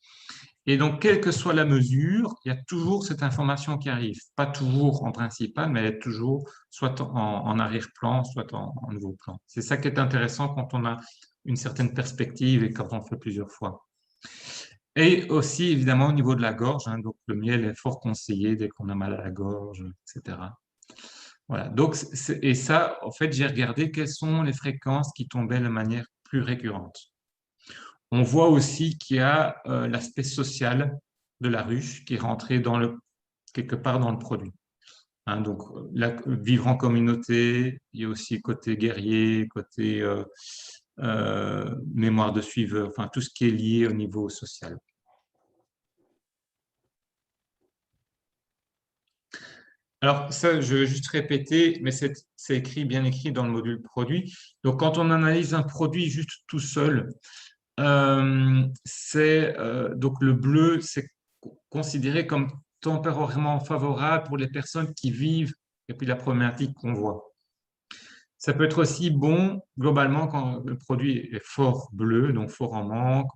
Et donc, quelle que soit la mesure, il y a toujours cette information qui arrive. Pas toujours en principal, mais elle est toujours soit en arrière-plan, soit en nouveau plan. C'est ça qui est intéressant quand on a une certaine perspective et quand on fait plusieurs fois. Et aussi, évidemment, au niveau de la gorge, hein, donc le miel est fort conseillé dès qu'on a mal à la gorge, etc. Voilà. Donc, et ça, en fait, j'ai regardé quelles sont les fréquences qui tombaient de manière plus récurrente. On voit aussi qu'il y a l'aspect social de la ruche qui est rentré quelque part dans le produit. Hein, donc, vivre en communauté, il y a aussi côté guerrier, côté mémoire de suiveur, enfin tout ce qui est lié au niveau social. Alors ça, je vais juste répéter, mais c'est bien écrit dans le module produit. Donc quand on analyse un produit juste tout seul, donc le bleu, c'est considéré comme temporairement favorable pour les personnes qui vivent, et puis la problématique qu'on voit. Ça peut être aussi bon, globalement, quand le produit est fort bleu, donc fort en manque.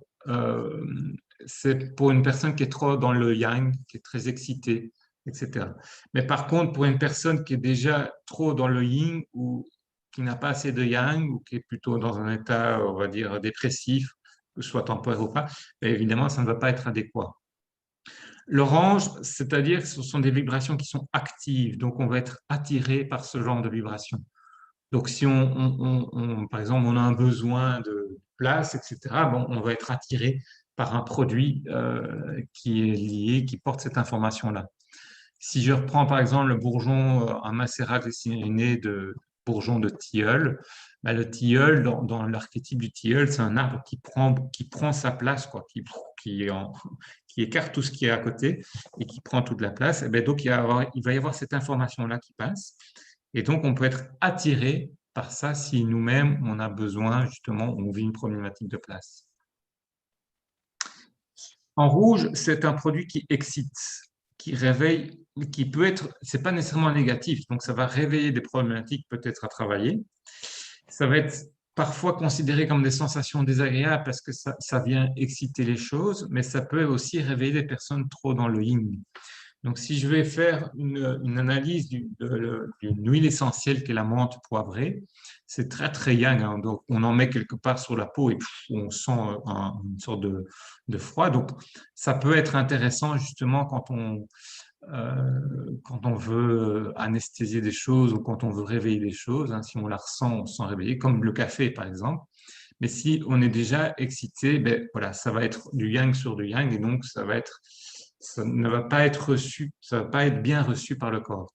C'est pour une personne qui est trop dans le yang, qui est très excitée, etc. Mais par contre, pour une personne qui est déjà trop dans le yin ou qui n'a pas assez de yang ou qui est plutôt dans un état, on va dire, dépressif, que ce soit temporaire ou pas, évidemment, ça ne va pas être adéquat. L'orange, c'est-à-dire que ce sont des vibrations qui sont actives, donc on va être attiré par ce genre de vibrations. Donc, si par exemple, on a un besoin de place, etc., bon, on va être attiré par un produit qui est lié, qui porte cette information-là. Si je reprends par exemple le bourgeon, un macérat glycériné bourgeon de tilleul. Ben, le tilleul, dans l'archétype du tilleul, c'est un arbre qui prend sa place, quoi, qui écarte tout ce qui est à côté et qui prend toute la place. Et ben, donc, il va y avoir cette information-là qui passe. Et donc, on peut être attiré par ça si nous-mêmes, on a besoin, justement, on vit une problématique de place. En rouge, c'est un produit qui excite, qui réveille, qui peut être, c'est pas nécessairement négatif, donc ça va réveiller des problématiques peut-être à travailler. Ça va être parfois considéré comme des sensations désagréables parce que ça vient exciter les choses, mais ça peut aussi réveiller des personnes trop dans le yin. Donc, si je vais faire une analyse d'une huile essentielle qui est la menthe poivrée, c'est très, très yang, hein. Donc, on en met quelque part sur la peau et on sent une sorte de froid. Donc, ça peut être intéressant justement quand on veut anesthésier des choses ou quand on veut réveiller des choses, hein. Si on la ressent, on se sent réveillé, comme le café, par exemple. Mais si on est déjà excité, ben, voilà, ça va être du yang sur du yang et donc ça ne va pas être reçu, ça va pas être bien reçu par le corps.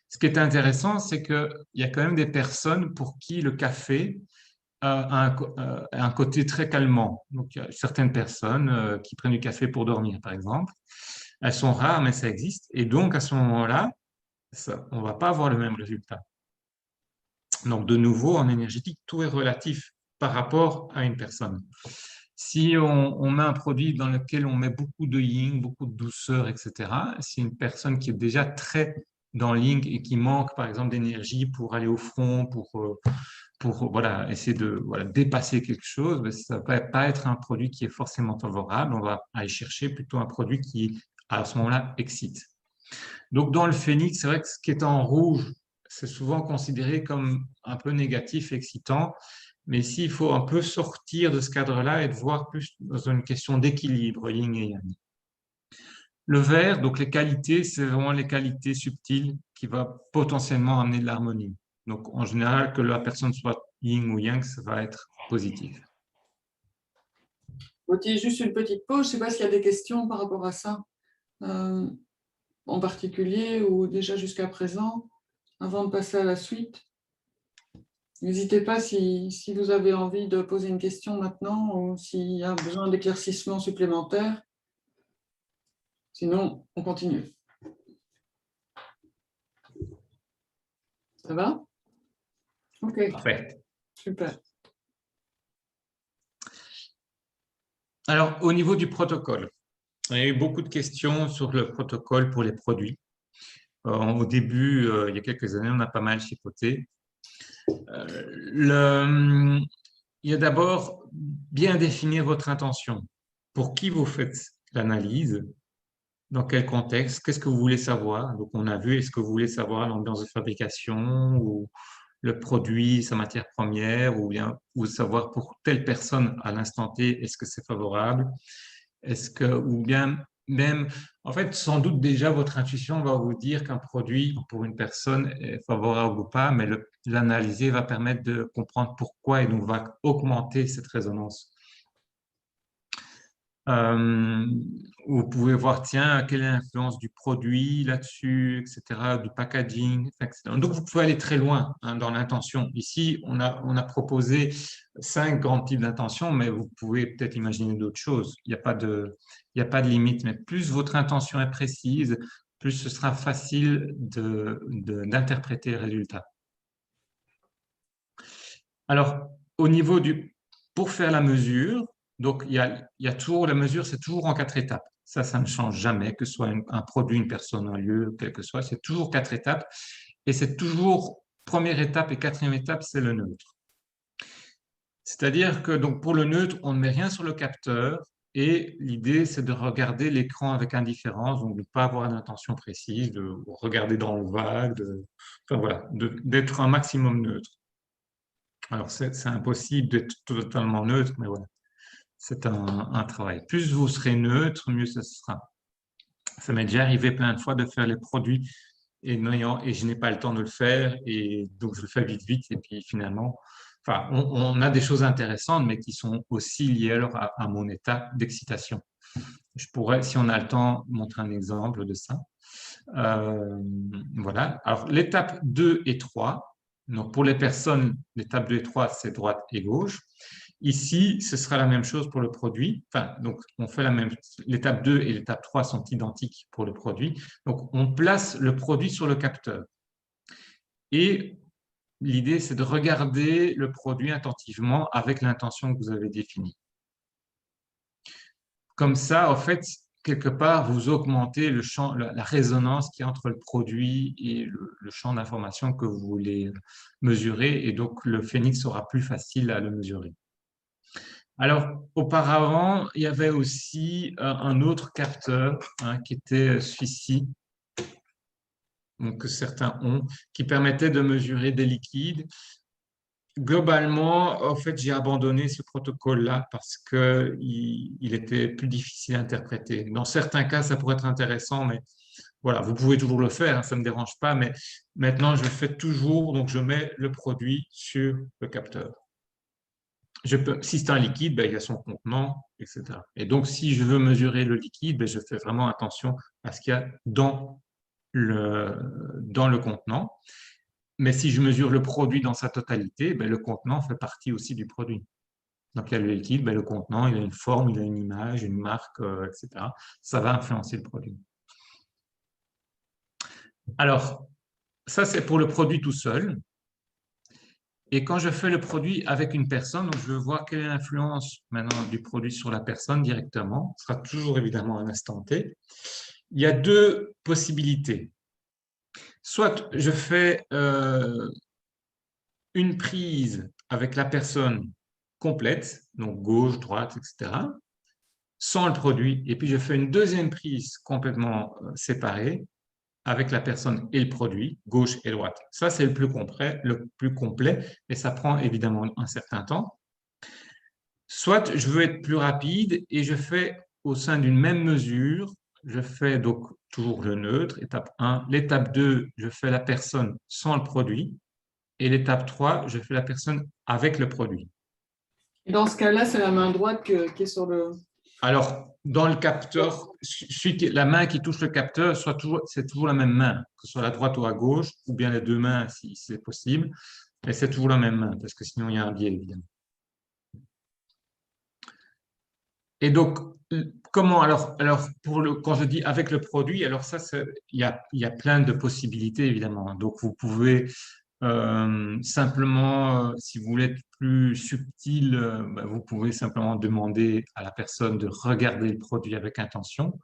Ce qui est intéressant, c'est qu'il y a quand même des personnes pour qui le café a un côté très calmant. Donc, il y a certaines personnes qui prennent du café pour dormir, par exemple. Elles sont rares, mais ça existe. Et donc, à ce moment-là, on ne va pas avoir le même résultat. Donc, de nouveau, en énergétique, tout est relatif par rapport à une personne. Si on met un produit dans lequel on met beaucoup de yin, beaucoup de douceur, etc., c'est une personne qui est déjà très dans le yin et qui manque, par exemple, d'énergie pour aller au front, pour voilà, essayer de dépasser quelque chose, mais ça ne va pas être un produit qui est forcément favorable. On va aller chercher plutôt un produit qui, à ce moment-là, excite. Donc, dans le phénix, c'est vrai que ce qui est en rouge, c'est souvent considéré comme un peu négatif, excitant. Mais ici, il faut un peu sortir de ce cadre-là et de voir plus dans une question d'équilibre, yin et yang. Le vert, donc les qualités, c'est vraiment les qualités subtiles qui vont potentiellement amener de l'harmonie. Donc, en général, que la personne soit yin ou yang, ça va être positif. Gauthier, juste une petite pause. Je ne sais pas s'il y a des questions par rapport à ça, en particulier ou déjà jusqu'à présent, avant de passer à la suite. N'hésitez pas si vous avez envie de poser une question maintenant ou s'il y a besoin d'éclaircissements supplémentaires. Sinon, on continue. Ça va? Ok. Parfait. Super. Alors, au niveau du protocole, il y a eu beaucoup de questions sur le protocole pour les produits. Au début, il y a quelques années, on a pas mal chipoté. Il y a d'abord bien définir votre intention. Pour qui vous faites l'analyse? Dans quel contexte? Qu'est-ce que vous voulez savoir? Donc, on a vu, est-ce que vous voulez savoir l'ambiance de fabrication ou le produit, sa matière première, ou bien vous savoir pour telle personne à l'instant T, est-ce que c'est favorable? Ou bien même, en fait, sans doute déjà votre intuition va vous dire qu'un produit pour une personne est favorable ou pas, mais l'analyser va permettre de comprendre pourquoi et donc va augmenter cette résonance. Vous pouvez voir, tiens, quelle est l'influence du produit là-dessus, etc., du packaging, etc. Donc, vous pouvez aller très loin, hein, dans l'intention. Ici, on a proposé 5 grands types d'intentions, mais vous pouvez peut-être imaginer d'autres choses. Il n'y a pas de limite, mais plus votre intention est précise, plus ce sera facile d'interpréter le résultat. Alors, au niveau pour faire la mesure, donc, il y a toujours la mesure, c'est toujours en 4 étapes. Ça ne change jamais, que ce soit un produit, une personne, un lieu, quel que soit, c'est toujours 4 étapes. Et c'est toujours première étape et quatrième étape, c'est le neutre. C'est-à-dire que donc, pour le neutre, on ne met rien sur le capteur et l'idée, c'est de regarder l'écran avec indifférence, donc de ne pas avoir d'intention précise, de regarder dans le vague, enfin, voilà, d'être un maximum neutre. Alors, c'est impossible d'être totalement neutre, mais voilà. C'est un travail. Plus vous serez neutre, mieux ce sera. Ça m'est déjà arrivé plein de fois de faire les produits et je n'ai pas le temps de le faire et donc je le fais vite, et puis finalement, enfin, on a des choses intéressantes, mais qui sont aussi liées alors à mon état d'excitation. Je pourrais, si on a le temps, montrer un exemple de ça. Voilà. Alors, l'étape 2 et 3, Donc, pour les personnes, l'étape 2 et 3, c'est droite et gauche. Ici, ce sera la même chose pour le produit. Enfin, donc, on fait la même. L'étape 2 et l'étape 3 sont identiques pour le produit. Donc, on place le produit sur le capteur. Et l'idée, c'est de regarder le produit attentivement avec l'intention que vous avez définie. Comme ça, en fait, quelque part, vous augmentez le champ, la résonance qui est entre le produit et le champ d'information que vous voulez mesurer. Et donc, le phénix sera plus facile à le mesurer. Alors, auparavant, il y avait aussi un autre capteur qui était celui-ci, donc, que certains ont, qui permettait de mesurer des liquides. Globalement, en fait, j'ai abandonné ce protocole-là parce qu'il était plus difficile à interpréter. Dans certains cas, ça pourrait être intéressant, mais voilà, vous pouvez toujours le faire, hein, ça ne me dérange pas, mais maintenant, je le fais toujours, donc je mets le produit sur le capteur. Si c'est un liquide, ben, il y a son contenant, etc. Et donc, si je veux mesurer le liquide, ben, je fais vraiment attention à ce qu'il y a dans le contenant. Mais si je mesure le produit dans sa totalité, ben, le contenant fait partie aussi du produit. Donc, il y a le liquide, ben, le contenant, il a une forme, il a une image, une marque, etc. Ça va influencer le produit. Alors, ça, c'est pour le produit tout seul. Et quand je fais le produit avec une personne, donc je veux voir quelle est l'influence maintenant du produit sur la personne directement. Ce sera toujours évidemment un instant T. Il y a deux possibilités. Soit je fais une prise avec la personne complète, donc gauche, droite, etc., sans le produit, et puis je fais une deuxième prise complètement séparée avec la personne et le produit, gauche et droite. Ça, c'est le plus complet, et ça prend évidemment un certain temps. Soit je veux être plus rapide et je fais au sein d'une même mesure, je fais donc toujours le neutre, étape 1. L'étape 2, je fais la personne sans le produit. Et l'étape 3, je fais la personne avec le produit. Et dans ce cas-là, c'est la main droite qui est sur le… Alors, dans le capteur, la main qui touche le capteur, c'est toujours la même main, que ce soit la droite ou à gauche, ou bien les deux mains si c'est possible, mais c'est toujours la même main, parce que sinon il y a un biais, évidemment. Et donc, comment alors quand je dis avec le produit, alors ça, il y a plein de possibilités, évidemment. Donc, vous pouvez simplement, si vous voulez être plus subtil, vous pouvez simplement demander à la personne de regarder le produit avec intention.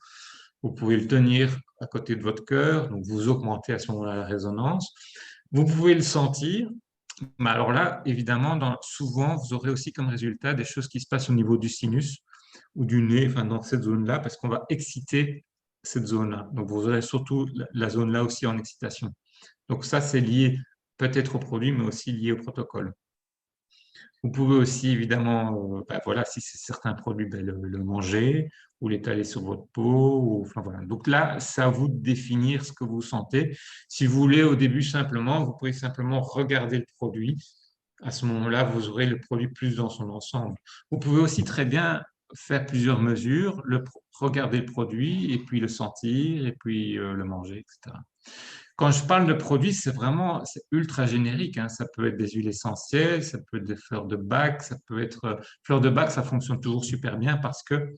Vous pouvez le tenir à côté de votre cœur, donc vous augmentez à ce moment-là la résonance. Vous pouvez le sentir, mais alors là, évidemment, souvent, vous aurez aussi comme résultat des choses qui se passent au niveau du sinus ou du nez, enfin dans cette zone-là, parce qu'on va exciter cette zone-là. Donc, vous aurez surtout la zone-là aussi en excitation. Donc, ça, c'est lié peut-être au produit, mais aussi lié au protocole. Vous pouvez aussi, évidemment, voilà, si c'est certains produits, le manger ou l'étaler sur votre peau. Enfin, voilà. Donc là, c'est à vous de définir ce que vous sentez. Si vous voulez, au début, simplement, vous pouvez simplement regarder le produit. À ce moment-là, vous aurez le produit plus dans son ensemble. Vous pouvez aussi très bien faire plusieurs mesures, regarder le produit et puis le sentir et puis le manger, etc. Quand je parle de produits, c'est ultra générique, hein. Ça peut être des huiles essentielles, ça peut être des fleurs de bac, ça peut être… Fleurs de bac, ça fonctionne toujours super bien parce que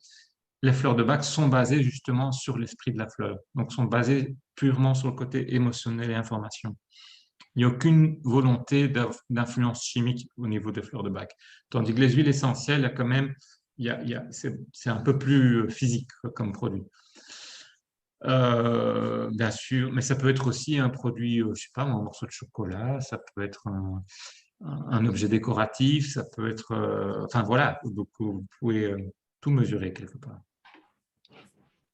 les fleurs de bac sont basées justement sur l'esprit de la fleur. Donc, sont basées purement sur le côté émotionnel et information. Il n'y a aucune volonté d'influence chimique au niveau des fleurs de bac. Tandis que les huiles essentielles, il y a quand même, c'est un peu plus physique comme produit. Bien sûr, mais ça peut être aussi un produit, je sais pas, un morceau de chocolat, ça peut être un objet décoratif, ça peut être, enfin voilà, donc vous pouvez tout mesurer quelque part.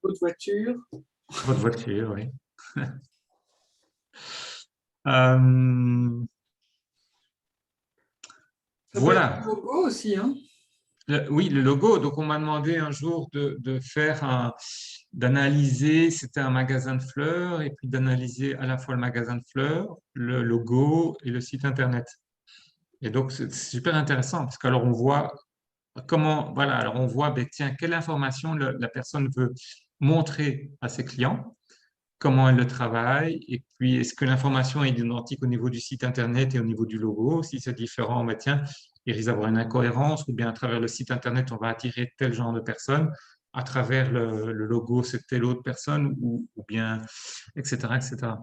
Votre voiture. Votre voiture, oui. Euh, voilà. Le logo aussi, hein. Oui, le logo. Donc, on m'a demandé un jour d'analyser, c'était un magasin de fleurs, et puis d'analyser à la fois le magasin de fleurs, le logo et le site Internet. Et donc, c'est super intéressant, parce qu'alors on voit alors on voit, tiens, quelle information la personne veut montrer à ses clients. comment elle le travaille, et puis est-ce que l'information est identique au niveau du site Internet et au niveau du logo? Si c'est différent, ben tiens, il risque d'avoir une incohérence, ou bien à travers le site Internet, on va attirer tel genre de personne, à travers le logo, c'est telle autre personne, ou bien, etc., etc.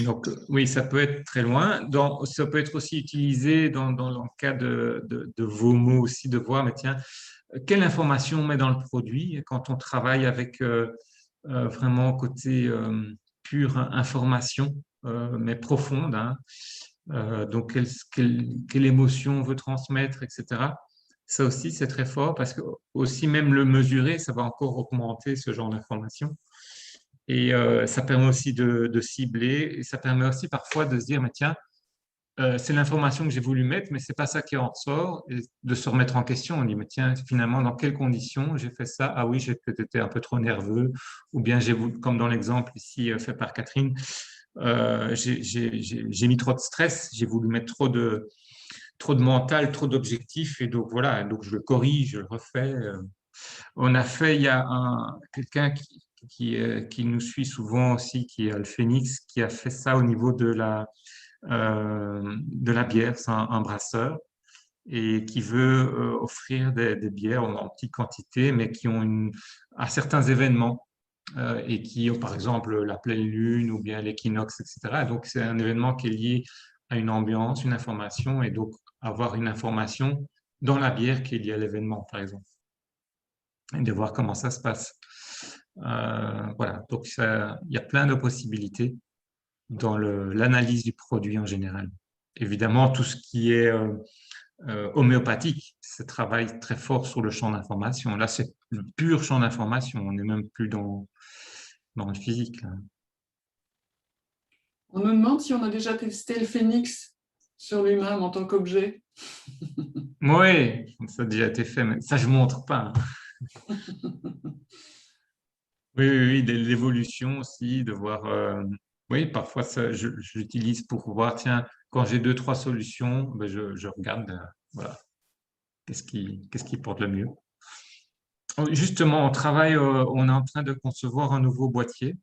Donc, oui, ça peut être très loin. Ça peut être aussi utilisé dans le cas de vos mots aussi, de voir, mais tiens, quelle information on met dans le produit quand on travaille avec vraiment côté pure information, mais profonde, hein. Donc, quelle émotion on veut transmettre, etc. Ça aussi, c'est très fort parce que aussi même le mesurer, ça va encore augmenter ce genre d'information. Et ça permet aussi de cibler, et ça permet aussi parfois de se dire, mais tiens, c'est l'information que j'ai voulu mettre, mais c'est pas ça qui en ressort, et de se remettre en question. On dit, mais tiens, finalement, dans quelles conditions j'ai fait ça? Ah oui, j'ai peut-être été un peu trop nerveux, ou bien j'ai voulu, comme dans l'exemple ici fait par Catherine, j'ai mis trop de stress, j'ai voulu mettre trop de mental, trop d'objectifs, et donc voilà, donc je le corrige, je le refais. On a fait, il y a quelqu'un qui nous suit souvent aussi, qui est le Phoenix, qui a fait ça au niveau de la bière, c'est un brasseur, et qui veut offrir des bières en petite quantité, mais qui ont à certains événements, et qui ont par exemple la pleine lune ou bien l'équinoxe, etc. Donc c'est un événement qui est lié à une ambiance, une information, et donc avoir une information dans la bière qui est liée à l'événement, par exemple, et de voir comment ça se passe. Voilà, donc il y a plein de possibilités dans l'analyse du produit en général. Évidemment, tout ce qui est homéopathique, ça travaille très fort sur le champ d'information. Là, c'est le pur champ d'information, on n'est même plus dans le physique, là. On nous demande si on a déjà testé le phénix sur lui-même en tant qu'objet. Oui, ça a déjà été fait, mais ça, je ne montre pas, hein. Oui, oui, oui, l'évolution aussi, de voir. Oui, parfois, je l'utilise pour voir, tiens, quand j'ai deux, trois solutions, ben, je regarde, voilà, qu'est-ce qui porte le mieux. Justement, on est en train de concevoir un nouveau boîtier.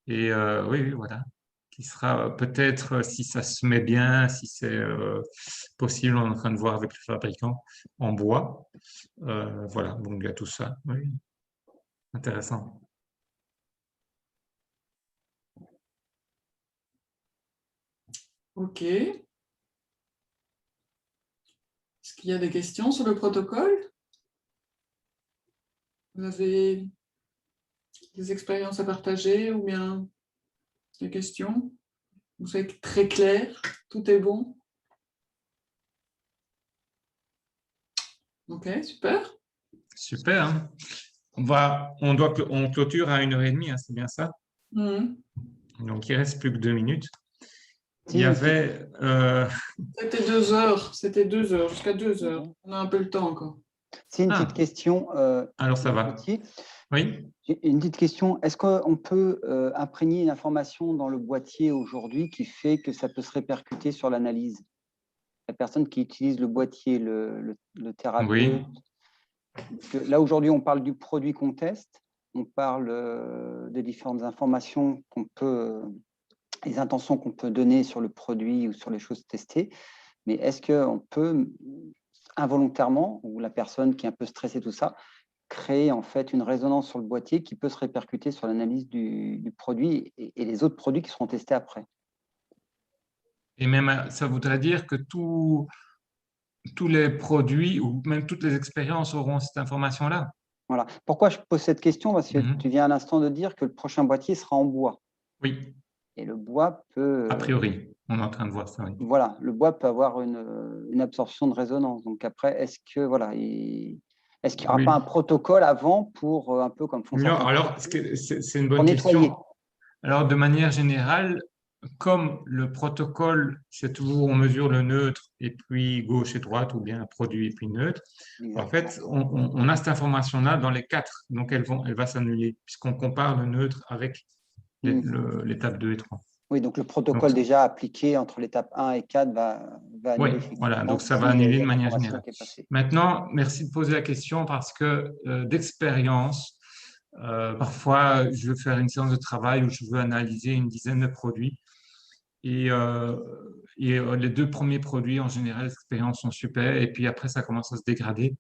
Et oui, oui, voilà, qui sera peut-être, si ça se met bien, si c'est possible, on est en train de voir avec le fabricant en bois. Voilà, donc il y a tout ça. Oui, intéressant. OK. Est-ce qu'il y a des questions sur le protocole? Vous avez des expériences à partager ou bien des questions? Vous êtes très clair, tout est bon? OK, super. Super, hein. On clôture à 1h30, hein, c'est bien ça? Mhm. Donc il reste plus que 2 minutes. Si, Il y avait. C'était 2 heures, jusqu'à 2 heures. On a un peu le temps encore. C'est une petite question. Alors ça va. Gauthier. Oui. Une petite question. Est-ce qu'on peut imprégner une information dans le boîtier aujourd'hui qui fait que ça peut se répercuter sur l'analyse? La personne qui utilise le boîtier, le thérapeute. Oui. Là, aujourd'hui, on parle du produit qu'on teste. On parle des différentes informations qu'on peut, les intentions qu'on peut donner sur le produit ou sur les choses testées. Mais est-ce qu'on peut involontairement, ou la personne qui est un peu stressée, tout ça, créer en fait une résonance sur le boîtier qui peut se répercuter sur l'analyse du produit et les autres produits qui seront testés après? Et même, ça voudrait dire que tous les produits ou même toutes les expériences auront cette information-là. Voilà. Pourquoi je pose cette question? Parce que tu viens à l'instant de dire que le prochain boîtier sera en bois. Oui. Et le bois peut… A priori, on est en train de voir ça, oui. Voilà, le bois peut avoir une absorption de résonance. Donc après, est-ce qu'il n'y aura pas un protocole avant pour un peu comme font Non, certains… alors, c'est une bonne question. Alors, de manière générale, comme le protocole, c'est toujours on mesure le neutre et puis gauche et droite ou bien produit et puis neutre. Exactement. En fait, on a cette information-là dans les 4, donc elle va s'annuler puisqu'on compare le neutre avec l'étape 2 et 3. Oui, donc le protocole déjà appliqué entre l'étape 1 et 4 va annuler. Oui, voilà, donc ça va annuler de manière générale. Maintenant, merci de poser la question parce que d'expérience, Parfois, je veux faire une séance de travail où je veux analyser une dizaine de produits. Et les 2 premiers produits, en général, les expériences sont super. Et puis après, ça commence à se dégrader.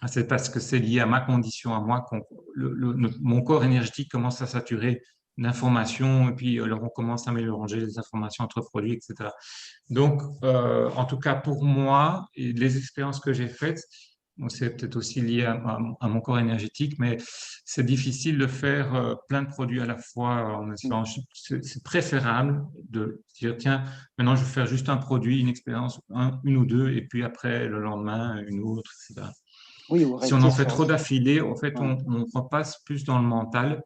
C'est parce que c'est lié à ma condition, à moi, mon corps énergétique commence à saturer d'informations. Et puis, alors, on commence à mélanger les informations entre produits, etc. Donc, en tout cas, pour moi, et les expériences que j'ai faites, bon, c'est peut-être aussi lié à mon corps énergétique, mais c'est difficile de faire plein de produits à la fois en essayant. C'est préférable de dire, tiens, maintenant je vais faire juste un produit, une expérience, une ou deux, et puis après, le lendemain, une autre, etc. Oui, ou Si on en rester fait sur... trop d'affilée, en fait, Ouais. on repasse plus dans le mental.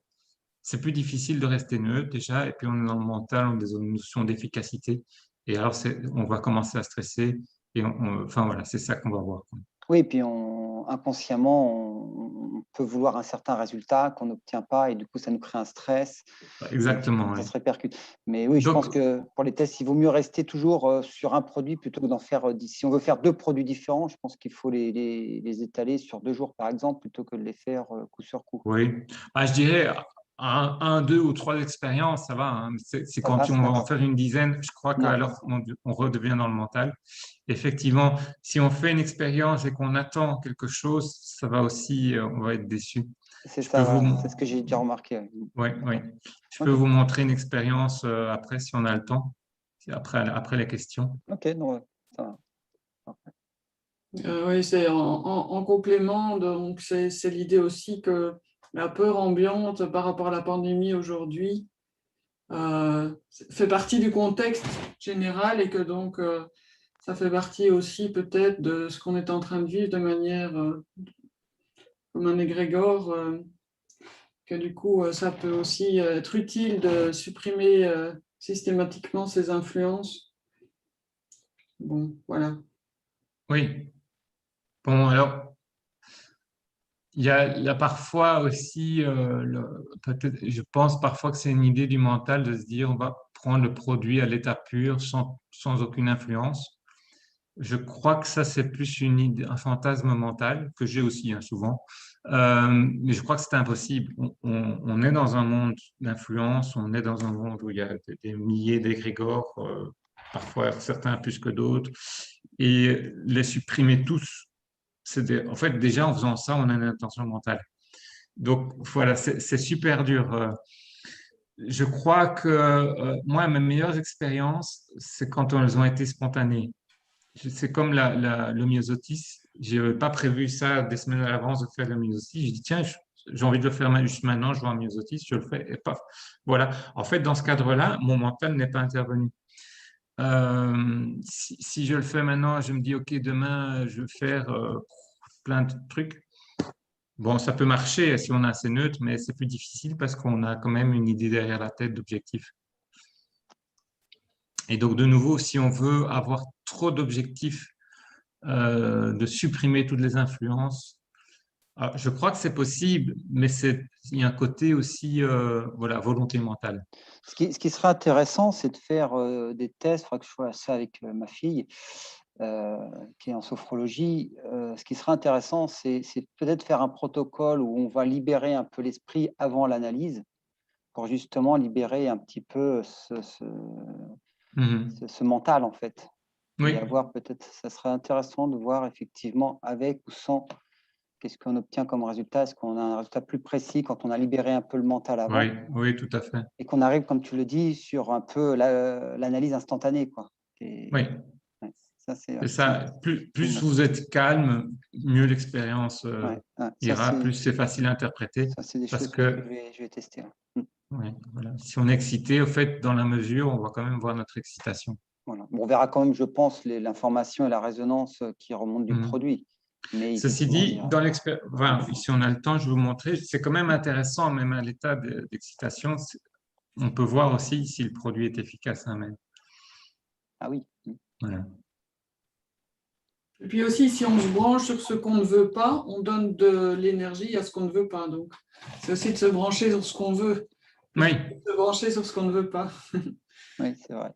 C'est plus difficile de rester neutre déjà, et puis on est dans le mental, on a des notions d'efficacité, et alors on va commencer à stresser, et enfin voilà, c'est ça qu'on va voir. Oui, et puis inconsciemment, on peut vouloir un certain résultat qu'on n'obtient pas, et du coup, ça nous crée un stress. Exactement, Ça oui. se répercute. Mais oui, je Donc, pense que pour les tests, il vaut mieux rester toujours sur un produit plutôt que d'en faire 10. Si on veut faire 2 produits différents, je pense qu'il faut les étaler sur 2 jours, par exemple, plutôt que de les faire coup sur coup. oui, bah, je dirais un, 2 ou 3 expériences, ça va, hein. C'est Ça quand va, on va ça en va. faire une dizaine, je crois Non, qu'alors on redevient dans le mental. Effectivement, si on fait une expérience et qu'on attend quelque chose, ça va aussi, on va être déçu. c'est Je peux vous, ça, c'est ce que j'ai déjà remarqué. oui, oui. Je peux Ok, vous montrer une expérience après si on a le temps, après les questions. ok, non, ça va. Parfait. Oui, c'est en complément, donc c'est l'idée aussi que la peur ambiante par rapport à la pandémie aujourd'hui fait partie du contexte général et que donc ça fait partie aussi peut-être de ce qu'on est en train de vivre de manière comme un égrégore, que du coup ça peut aussi être utile de supprimer systématiquement ces influences. Bon, voilà. Oui. Bon, alors, il y a parfois aussi, peut-être, je pense parfois que c'est une idée du mental de se dire on va prendre le produit à l'état pur sans aucune influence. Je crois que ça, c'est plus une idée, un fantasme mental que j'ai aussi hein, souvent. Mais je crois que c'est impossible. On est dans un monde d'influence, on est dans un monde où il y a des milliers d'égrégores, parfois certains plus que d'autres, et les supprimer tous, en fait, déjà en faisant ça, on a une intention mentale. Donc voilà, c'est super dur. Je crois que moi, mes meilleures expériences, c'est quand elles ont été spontanées. C'est comme le myosotis. Je n'avais pas prévu ça des semaines à l'avance de faire le myosotis. Je dis, tiens, j'ai envie de le faire juste maintenant, je vois un myosotis, je le fais, et paf. Voilà. En fait, dans ce cadre-là, mon mental n'est pas intervenu. Si je le fais maintenant, je me dis, OK, demain, je vais faire plein de trucs. Bon, ça peut marcher si on est assez neutre, mais c'est plus difficile parce qu'on a quand même une idée derrière la tête d'objectif. Et donc, de nouveau, si on veut avoir trop d'objectifs, de supprimer toutes les influences, je crois que c'est possible, mais il y a un côté aussi, voilà, volonté mentale. Ce qui serait intéressant, c'est de faire des tests. Il faudra que je fasse ça avec ma fille, qui est en sophrologie. Ce qui serait intéressant, c'est peut-être faire un protocole où on va libérer un peu l'esprit avant l'analyse pour justement libérer un petit peu ce mental, en fait. Oui, Et avoir peut-être, ça serait intéressant de voir effectivement avec ou sans, qu'est-ce qu'on obtient comme résultat. Est-ce qu'on a un résultat plus précis quand on a libéré un peu le mental avant oui, oui, tout à fait. et qu'on arrive, comme tu le dis, sur un peu l'analyse instantanée, quoi. Et, Oui, ouais, ça, c'est ça. Plus vous êtes calme, mieux l'expérience ira, plus c'est facile à interpréter. Ça, c'est des Parce choses que que, je vais tester. ouais, voilà, si on est excité, au fait, dans la mesure, on va quand même voir notre excitation. Voilà. Bon, on verra quand même, je pense, l'information et la résonance qui remontent du Mhm. produit. Mais Ceci effectivement, dit, dans enfin, si on a le temps, je vais vous montrer, c'est quand même intéressant, même à l'état d'excitation, on peut voir aussi si le produit est efficace. Hein, même. Ah oui. Voilà. Et puis aussi, si on se branche sur ce qu'on ne veut pas, on donne de l'énergie à ce qu'on ne veut pas. Donc, c'est aussi de se brancher sur ce qu'on veut, Oui. de se brancher sur ce qu'on ne veut pas. Oui, c'est vrai.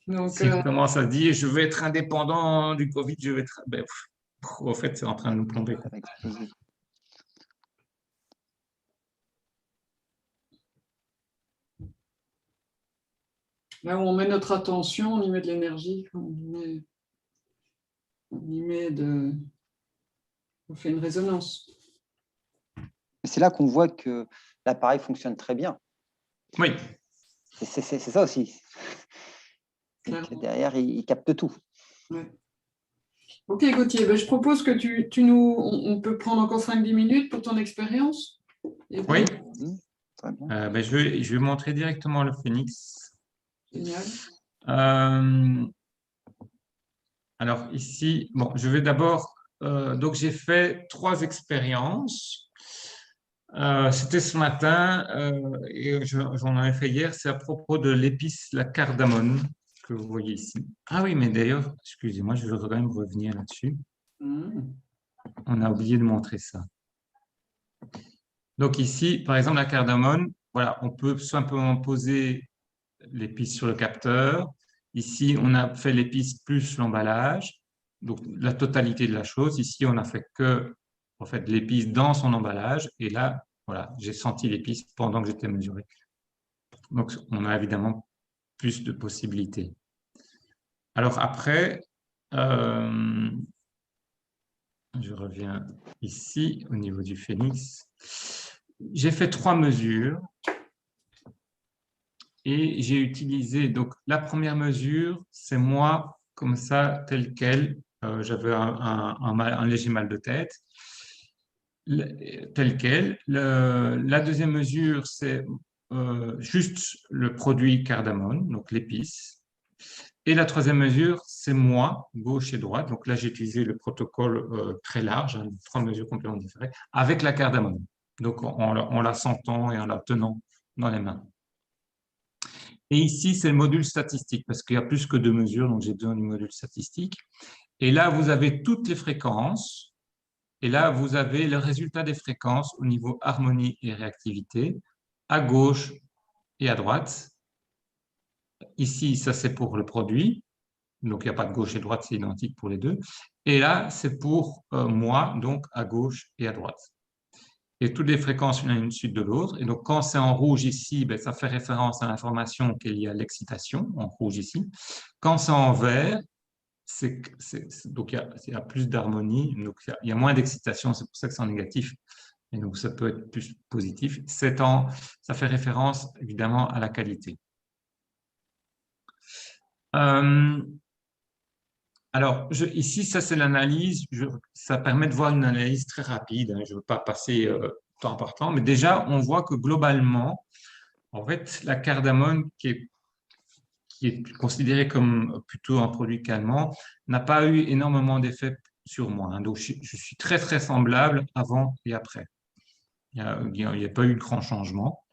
Donc, Si on commence à se dire, je vais être indépendant du Covid, je vais être... Ben, au fait, c'est en train de nous plomber. Ça va exploser. Là où on met notre attention, on y met de l'énergie, on fait une résonance. C'est là qu'on voit que l'appareil fonctionne très bien. Oui. C'est ça aussi. C'est que derrière, il capte tout. Ouais. Ok, Gauthier, je propose que on peut prendre encore 5-10 minutes pour ton expérience. Oui. Très bien. Je vais montrer directement le Phoenix. Génial. Alors ici, bon, je vais d'abord, donc j'ai fait 3 expériences. C'était ce matin et j'en avais fait hier, c'est à propos de l'épice, la cardamone, que vous voyez ici. Ah oui, mais d'ailleurs, excusez-moi, je vais quand même revenir là-dessus. On a oublié de montrer ça. Donc ici, par exemple, la cardamone, voilà, on peut simplement poser l'épice sur le capteur. Ici, on a fait l'épice plus l'emballage, donc la totalité de la chose. Ici, on a fait que en fait, l'épice dans son emballage. Et là, voilà, j'ai senti l'épice pendant que j'étais mesuré. Donc, on a évidemment plus de possibilités. Alors après, je reviens ici au niveau du Phoenix. J'ai fait 3 mesures. Et j'ai utilisé, donc la première mesure, c'est moi, comme ça, tel quel, j'avais un léger mal de tête, tel quel. La deuxième mesure, c'est juste le produit cardamone, donc l'épice. Et la troisième mesure, c'est moi, gauche et droite. Donc là, j'ai utilisé le protocole très large, 3 mesures complètement différentes, avec la cardamone. Donc en la sentant et en la tenant dans les mains. Et ici, c'est le module statistique, parce qu'il y a plus que 2 mesures, donc j'ai besoin du module statistique. Et là, vous avez toutes les fréquences. Et là, vous avez le résultat des fréquences au niveau harmonie et réactivité, à gauche et à droite. Ici, ça c'est pour le produit. Donc, il n'y a pas de gauche et droite, c'est identique pour les deux. Et là, c'est pour moi, donc à gauche et à droite. Et toutes les fréquences l'une à une suite de l'autre. Et donc, quand c'est en rouge ici, ça fait référence à l'information qui est liée à l'excitation, en rouge ici. Quand c'est en vert, donc il y a plus d'harmonie, donc il y a moins d'excitation, c'est pour ça que c'est en négatif. Et donc, ça peut être plus positif. Ça fait référence évidemment à la qualité. Alors, ici, ça c'est l'analyse. Ça permet de voir une analyse très rapide. Je ne veux pas passer temps par temps, mais déjà, on voit que globalement, en fait, la cardamone, qui est considérée comme plutôt un produit calmant, n'a pas eu énormément d'effet sur moi. Donc, je suis très, très semblable avant et après. Il n'y a pas eu de grand changement.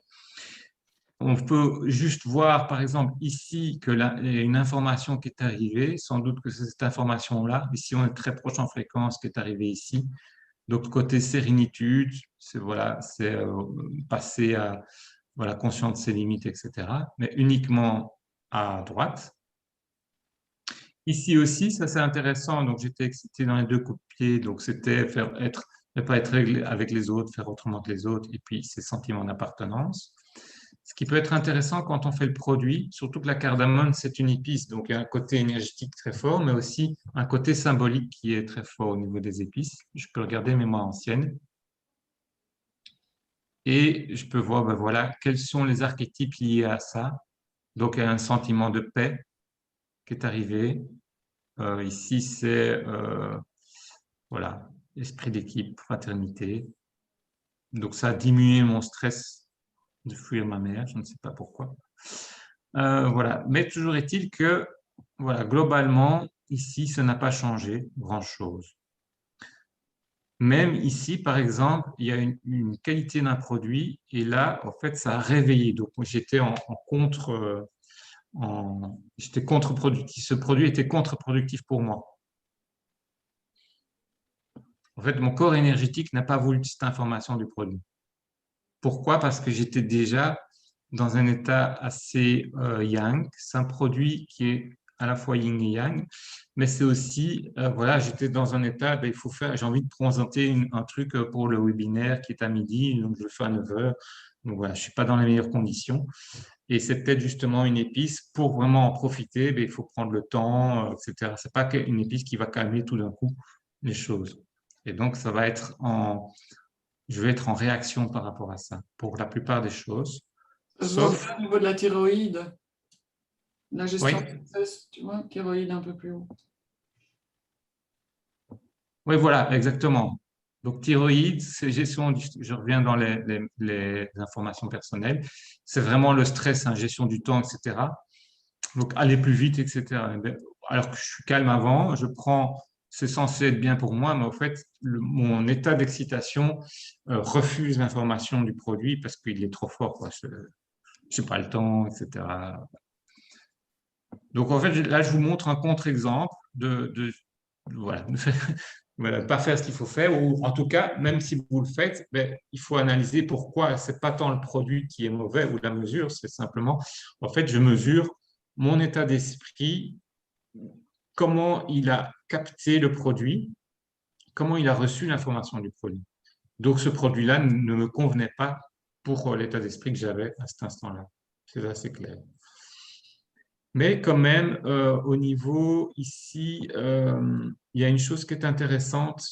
On peut juste voir, par exemple, ici, qu'il y a une information qui est arrivée. Sans doute que c'est cette information-là. Ici, on est très proche en fréquence qui est arrivée ici. Donc, côté sérénitude, c'est passer à conscient de ses limites, etc. Mais uniquement à droite. Ici aussi, ça c'est intéressant. Donc, j'étais excité dans les 2 coups de pied. Donc, c'était ne pas être réglé avec les autres, faire autrement que les autres. Et puis, ces sentiments d'appartenance. Ce qui peut être intéressant quand on fait le produit, surtout que la cardamone, c'est une épice, donc il y a un côté énergétique très fort, mais aussi un côté symbolique qui est très fort au niveau des épices. Je peux regarder mes mois anciennes et je peux voir voilà, quels sont les archétypes liés à ça. Donc, il y a un sentiment de paix qui est arrivé. Ici, c'est voilà, esprit d'équipe, fraternité. Donc, ça a diminué mon stress de fuir ma mère, je ne sais pas pourquoi. Voilà. Mais toujours est-il que, voilà, globalement, ici, ça n'a pas changé grand-chose. Même ici, par exemple, il y a une qualité d'un produit et là, en fait, ça a réveillé. Donc, j'étais j'étais contre-productif. Ce produit était contre-productif pour moi. En fait, mon corps énergétique n'a pas voulu cette information du produit. Pourquoi? Parce que j'étais déjà dans un état assez yang. C'est un produit qui est à la fois yin et yang, mais c'est aussi, voilà, j'étais dans un état, j'ai envie de présenter un truc pour le webinaire qui est à midi, donc je le fais à 9h. Donc voilà, je ne suis pas dans les meilleures conditions. Et c'est peut-être justement une épice, pour vraiment en profiter, il faut prendre le temps, etc. Ce n'est pas une épice qui va calmer tout d'un coup les choses. Et donc, je vais être en réaction par rapport à ça, pour la plupart des choses. Ça se voit aussi Sauf, au niveau de la thyroïde, la oui, gestion du stress, tu vois, thyroïde un peu plus haut. oui, voilà, exactement. Donc, thyroïde, c'est gestion je reviens dans les informations personnelles, c'est vraiment le stress, hein, gestion du temps, etc. Donc, aller plus vite, etc. Alors que je suis calme avant, c'est censé être bien pour moi, mais au fait, mon état d'excitation refuse l'information du produit parce qu'il est trop fort, quoi. Je n'ai pas le temps, etc. Donc, en fait, là, je vous montre un contre-exemple voilà, voilà, pas faire ce qu'il faut faire, ou en tout cas, même si vous le faites, il faut analyser pourquoi. Ce n'est pas tant le produit qui est mauvais ou la mesure, c'est simplement, en fait, je mesure mon état d'esprit, comment il a capté le produit, comment il a reçu l'information du produit. Donc, ce produit-là ne me convenait pas pour l'état d'esprit que j'avais à cet instant-là. C'est assez clair. Mais quand même, au niveau ici, il y a une chose qui est intéressante.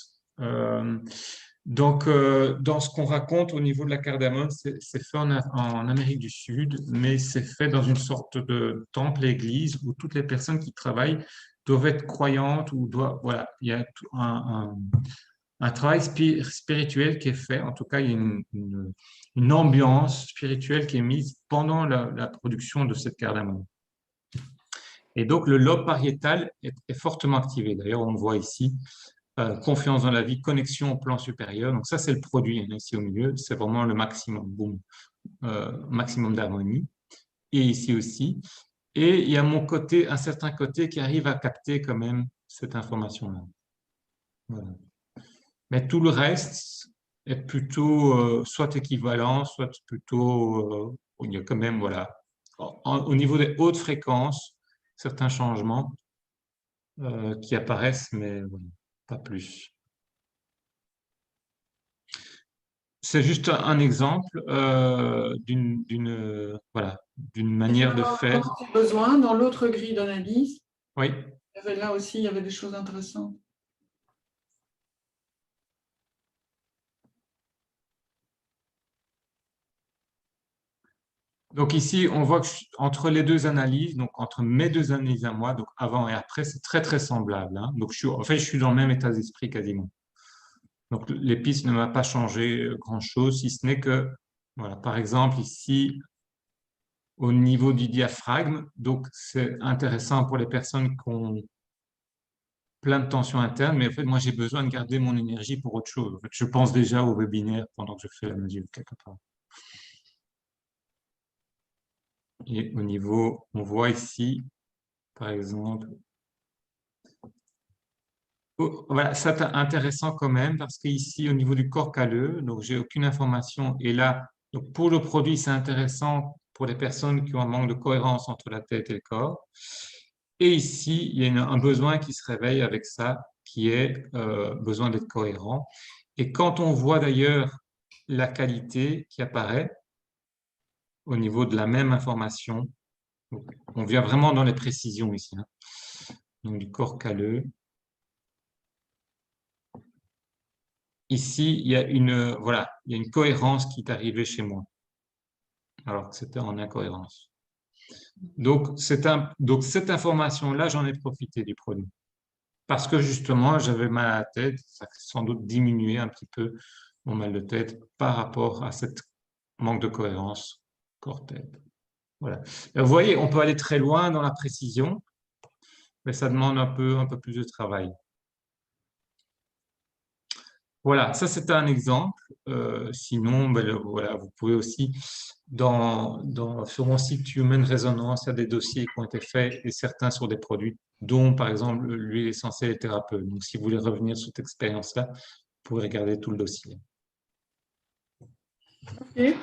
Donc, dans ce qu'on raconte au niveau de la cardamome, c'est fait en Amérique du Sud, mais c'est fait dans une sorte de temple-église où toutes les personnes qui travaillent doivent être croyantes ou voilà, il y a un travail spirituel qui est fait. En tout cas, il y a une ambiance spirituelle qui est mise pendant la production de cette cardamome. Et donc, le lobe pariétal est fortement activé. D'ailleurs, on le voit ici, confiance dans la vie, connexion au plan supérieur. Donc, ça, c'est le produit, hein, ici au milieu. C'est vraiment le maximum, boum, maximum d'harmonie. Et ici aussi. Et il y a un certain côté qui arrive à capter quand même cette information-là. Voilà. Mais tout le reste est plutôt soit équivalent, soit plutôt, il y a quand même, voilà, au niveau des hautes fréquences, certains changements qui apparaissent, mais voilà, pas plus. C'est juste un exemple voilà, d'une manière de faire. Comment c'est besoin, dans l'autre grille d'analyse, Oui. là aussi, il y avait des choses intéressantes. Donc ici, on voit que entre les deux analyses, donc entre mes deux analyses à moi, donc avant et après, c'est très très semblable, hein. Donc en fait, je suis dans le même état d'esprit quasiment. Donc l'épice ne m'a pas changé grand-chose, si ce n'est que, voilà, par exemple ici, au niveau du diaphragme, donc c'est intéressant pour les personnes qui ont plein de tensions internes, mais en fait, moi, j'ai besoin de garder mon énergie pour autre chose. En fait, je pense déjà au webinaire pendant que je fais la mesure quelque part. Et au niveau, on voit ici, par exemple, voilà, c'est intéressant quand même parce qu'ici, au niveau du corps calleux, donc j'ai aucune information. Et là, donc pour le produit, c'est intéressant pour les personnes qui ont un manque de cohérence entre la tête et le corps. Et ici, il y a un besoin qui se réveille avec ça, qui est besoin d'être cohérent. Et quand on voit d'ailleurs la qualité qui apparaît au niveau de la même information, donc, on vient vraiment dans les précisions ici, hein. Donc du corps calleux. Ici, il y a voilà, il y a une cohérence qui est arrivée chez moi, alors que c'était en incohérence. Donc cette information-là, j'en ai profité du produit. Parce que justement, j'avais mal à la tête, ça a sans doute diminué un petit peu mon mal de tête par rapport à cette manque de cohérence corps-tête. Voilà. Vous voyez, on peut aller très loin dans la précision, mais ça demande un peu plus de travail. Voilà, ça c'est un exemple. Sinon, voilà, vous pouvez aussi, sur mon site Human Resonance, il y a des dossiers qui ont été faits et certains sur des produits, dont par exemple l'huile essentielle et thérapeute. Donc si vous voulez revenir sur cette expérience-là, vous pouvez regarder tout le dossier. Ok.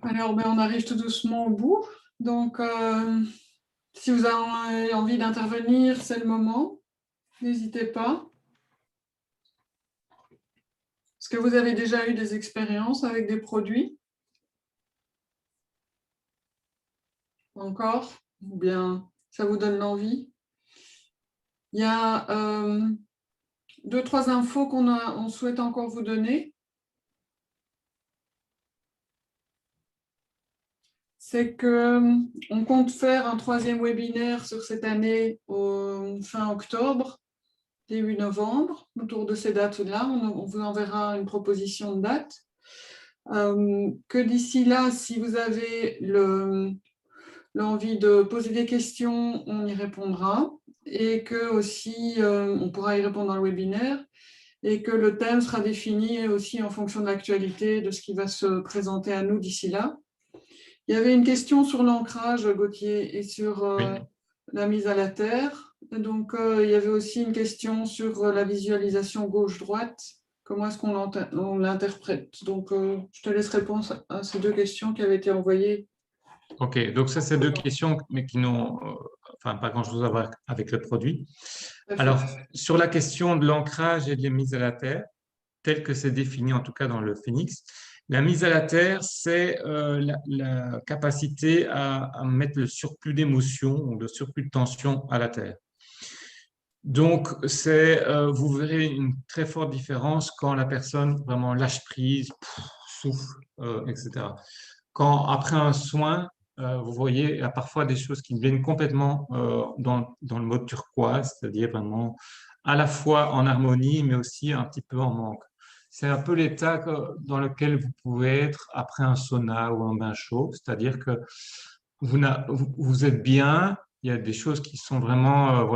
Alors, on arrive tout doucement au bout. Donc, si vous avez envie d'intervenir, c'est le moment. N'hésitez pas. Est-ce que vous avez déjà eu des expériences avec des produits? Encore? Ou bien ça vous donne l'envie? Il y a 2-3 infos on souhaite encore vous donner. C'est qu'on compte faire un 3e webinaire sur cette année fin octobre, début novembre, autour de ces dates-là. On vous enverra une proposition de date. Que d'ici là, si vous avez l'envie de poser des questions, on y répondra. Et que aussi, on pourra y répondre dans le webinaire. Et que le thème sera défini aussi en fonction de l'actualité, de ce qui va se présenter à nous d'ici là. Il y avait une question sur l'ancrage, Gauthier, et sur la mise à la terre. Donc, il y avait aussi une question sur la visualisation gauche-droite. Comment est-ce qu'on l'interprète? Donc, je te laisse répondre à ces 2 questions qui avaient été envoyées. OK, donc ça, c'est 2 questions, mais qui n'ont pas grand-chose à voir avec le produit. Alors, sur la question de l'ancrage et de la mise à la terre, tel que c'est défini en tout cas dans le Phoenix, la mise à la terre, c'est la capacité à mettre le surplus d'émotion ou le surplus de tension à la terre. Donc, vous verrez une très forte différence quand la personne vraiment lâche prise, souffle, etc. Quand après un soin, vous voyez, il y a parfois des choses qui viennent complètement dans le mode turquoise, c'est-à-dire vraiment à la fois en harmonie, mais aussi un petit peu en manque. C'est un peu l'état dans lequel vous pouvez être après un sauna ou un bain chaud, c'est-à-dire que vous êtes bien, il y a des choses qui sont vraiment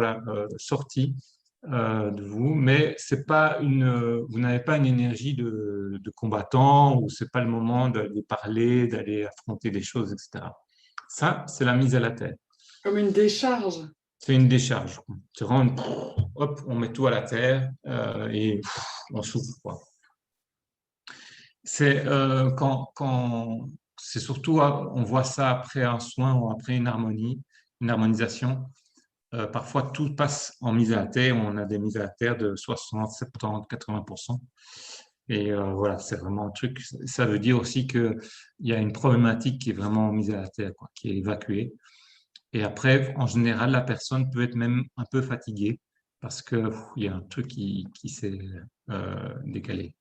sorties de vous, mais c'est pas vous n'avez pas une énergie de combattant ou c'est pas le moment d'aller parler, d'aller affronter des choses, etc. Ça, c'est la mise à la terre. Comme une décharge. C'est une décharge. C'est vraiment, hop, on met tout à la terre et on souffle, quoi. C'est c'est surtout, on voit ça après un soin ou après une harmonisation. Parfois, tout passe en mise à la terre. On a des mises à la terre de 60, 70, 80%. Et voilà, c'est vraiment un truc. Ça veut dire aussi qu'il y a une problématique qui est vraiment mise à la terre, quoi, qui est évacuée. Et après, en général, la personne peut être même un peu fatiguée parce qu'il y a un truc qui s'est décalé.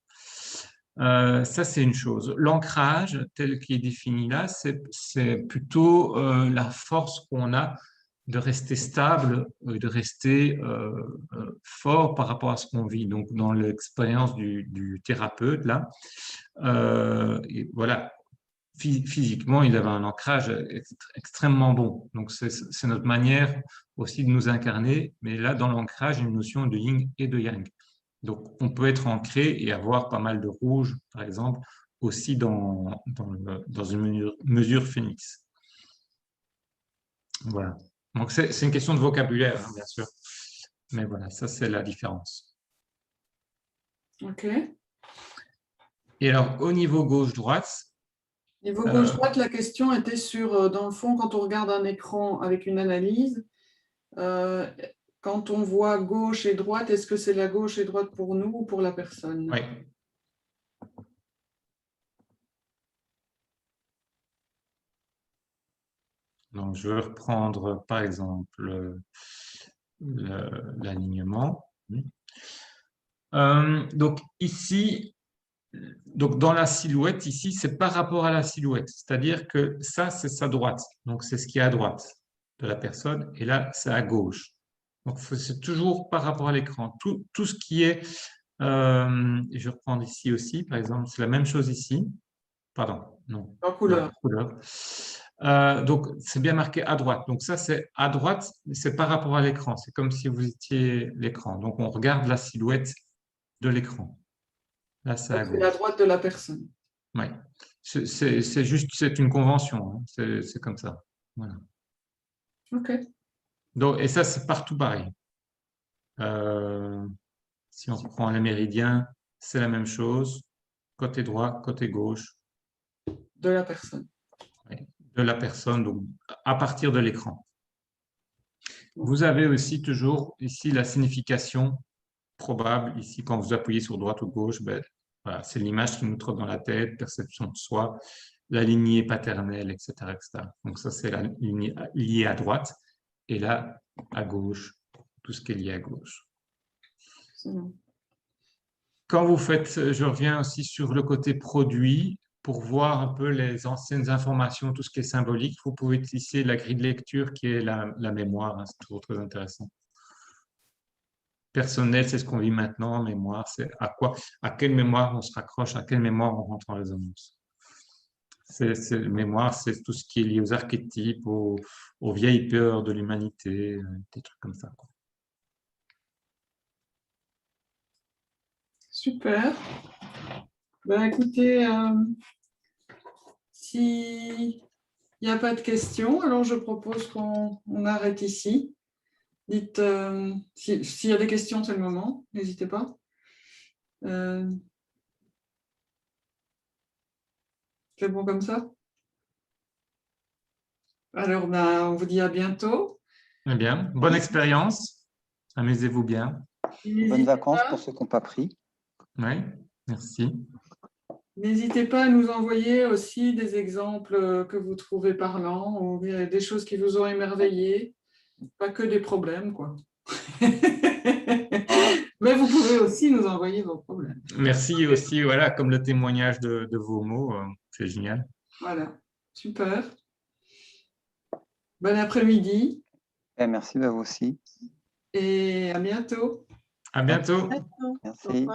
Ça, c'est une chose. L'ancrage, tel qu'il est défini là, c'est plutôt la force qu'on a de rester stable, de rester fort par rapport à ce qu'on vit. Donc, dans l'expérience du thérapeute, là, et voilà, physiquement, il avait un ancrage extrêmement bon. Donc, c'est notre manière aussi de nous incarner. Mais là, dans l'ancrage, il y a une notion de yin et de yang. Donc, on peut être ancré et avoir pas mal de rouge, par exemple, aussi dans une mesure phénix. Voilà. Donc, c'est une question de vocabulaire, hein, bien sûr. Mais voilà, ça, c'est la différence. OK. Et alors, au niveau gauche-droite. Niveau gauche-droite, la question était sur, dans le fond, quand on regarde un écran avec une analyse, quand on voit gauche et droite, est-ce que c'est la gauche et droite pour nous ou pour la personne? Oui. Donc, je vais reprendre, par exemple, l'alignement. Donc, ici, dans la silhouette, ici, c'est par rapport à la silhouette. C'est-à-dire que ça, c'est sa droite. Donc, c'est ce qui est à droite de la personne. Et là, c'est à gauche. Donc, c'est toujours par rapport à l'écran. Tout ce qui est... je vais reprendre ici aussi, par exemple, c'est la même chose ici. Pardon, non. En couleur. Donc, c'est bien marqué à droite. Donc, ça, c'est à droite, c'est par rapport à l'écran. C'est comme si vous étiez l'écran. Donc, on regarde la silhouette de l'écran. Là, c'est à gauche. C'est la droite de la personne. Oui. C'est juste, c'est une convention. Hein. C'est comme ça. Voilà. OK. Donc, et ça, c'est partout pareil. Si on prend les méridiens, c'est la même chose. Côté droit, côté gauche. De la personne. Oui. De la personne, donc à partir de l'écran. Vous avez aussi toujours ici la signification probable. Ici, quand vous appuyez sur droite ou gauche, ben, voilà, c'est l'image qui nous trotte dans la tête, perception de soi. la lignée paternelle, etc., etc. Donc ça, c'est la lignée liée à droite. Et là, à gauche, tout ce qui est lié à gauche. Excellent. Quand vous faites, je reviens aussi sur le côté produit, pour voir un peu les anciennes informations, tout ce qui est symbolique, vous pouvez utiliser la grille de lecture qui est la mémoire, hein, c'est toujours très intéressant. Personnel, c'est ce qu'on vit maintenant, mémoire, c'est à quelle mémoire on se raccroche, à quelle mémoire on rentre en résonance. Mémoire, c'est tout ce qui est lié aux archétypes, aux vieilles peurs de l'humanité, des trucs comme ça, quoi. Super. Ben, écoutez, s'il n'y a pas de questions, alors je propose qu'on arrête ici. Dites, s'il y a des questions, c'est le moment, n'hésitez pas. C'est bon comme ça? Alors, ben, on vous dit à bientôt. Eh bien, bonne expérience, amusez-vous bien. Bonnes vacances pour ceux qui n'ont pas pris. Oui, merci. N'hésitez pas à nous envoyer aussi des exemples que vous trouvez parlants ou des choses qui vous ont émerveillé, pas que des problèmes, quoi. Mais vous pouvez aussi nous envoyer vos problèmes. Merci aussi, voilà, comme le témoignage de vos mots, c'est génial. Voilà, super. Bon après-midi. Et merci à vous aussi. Et à bientôt. À bientôt. Merci.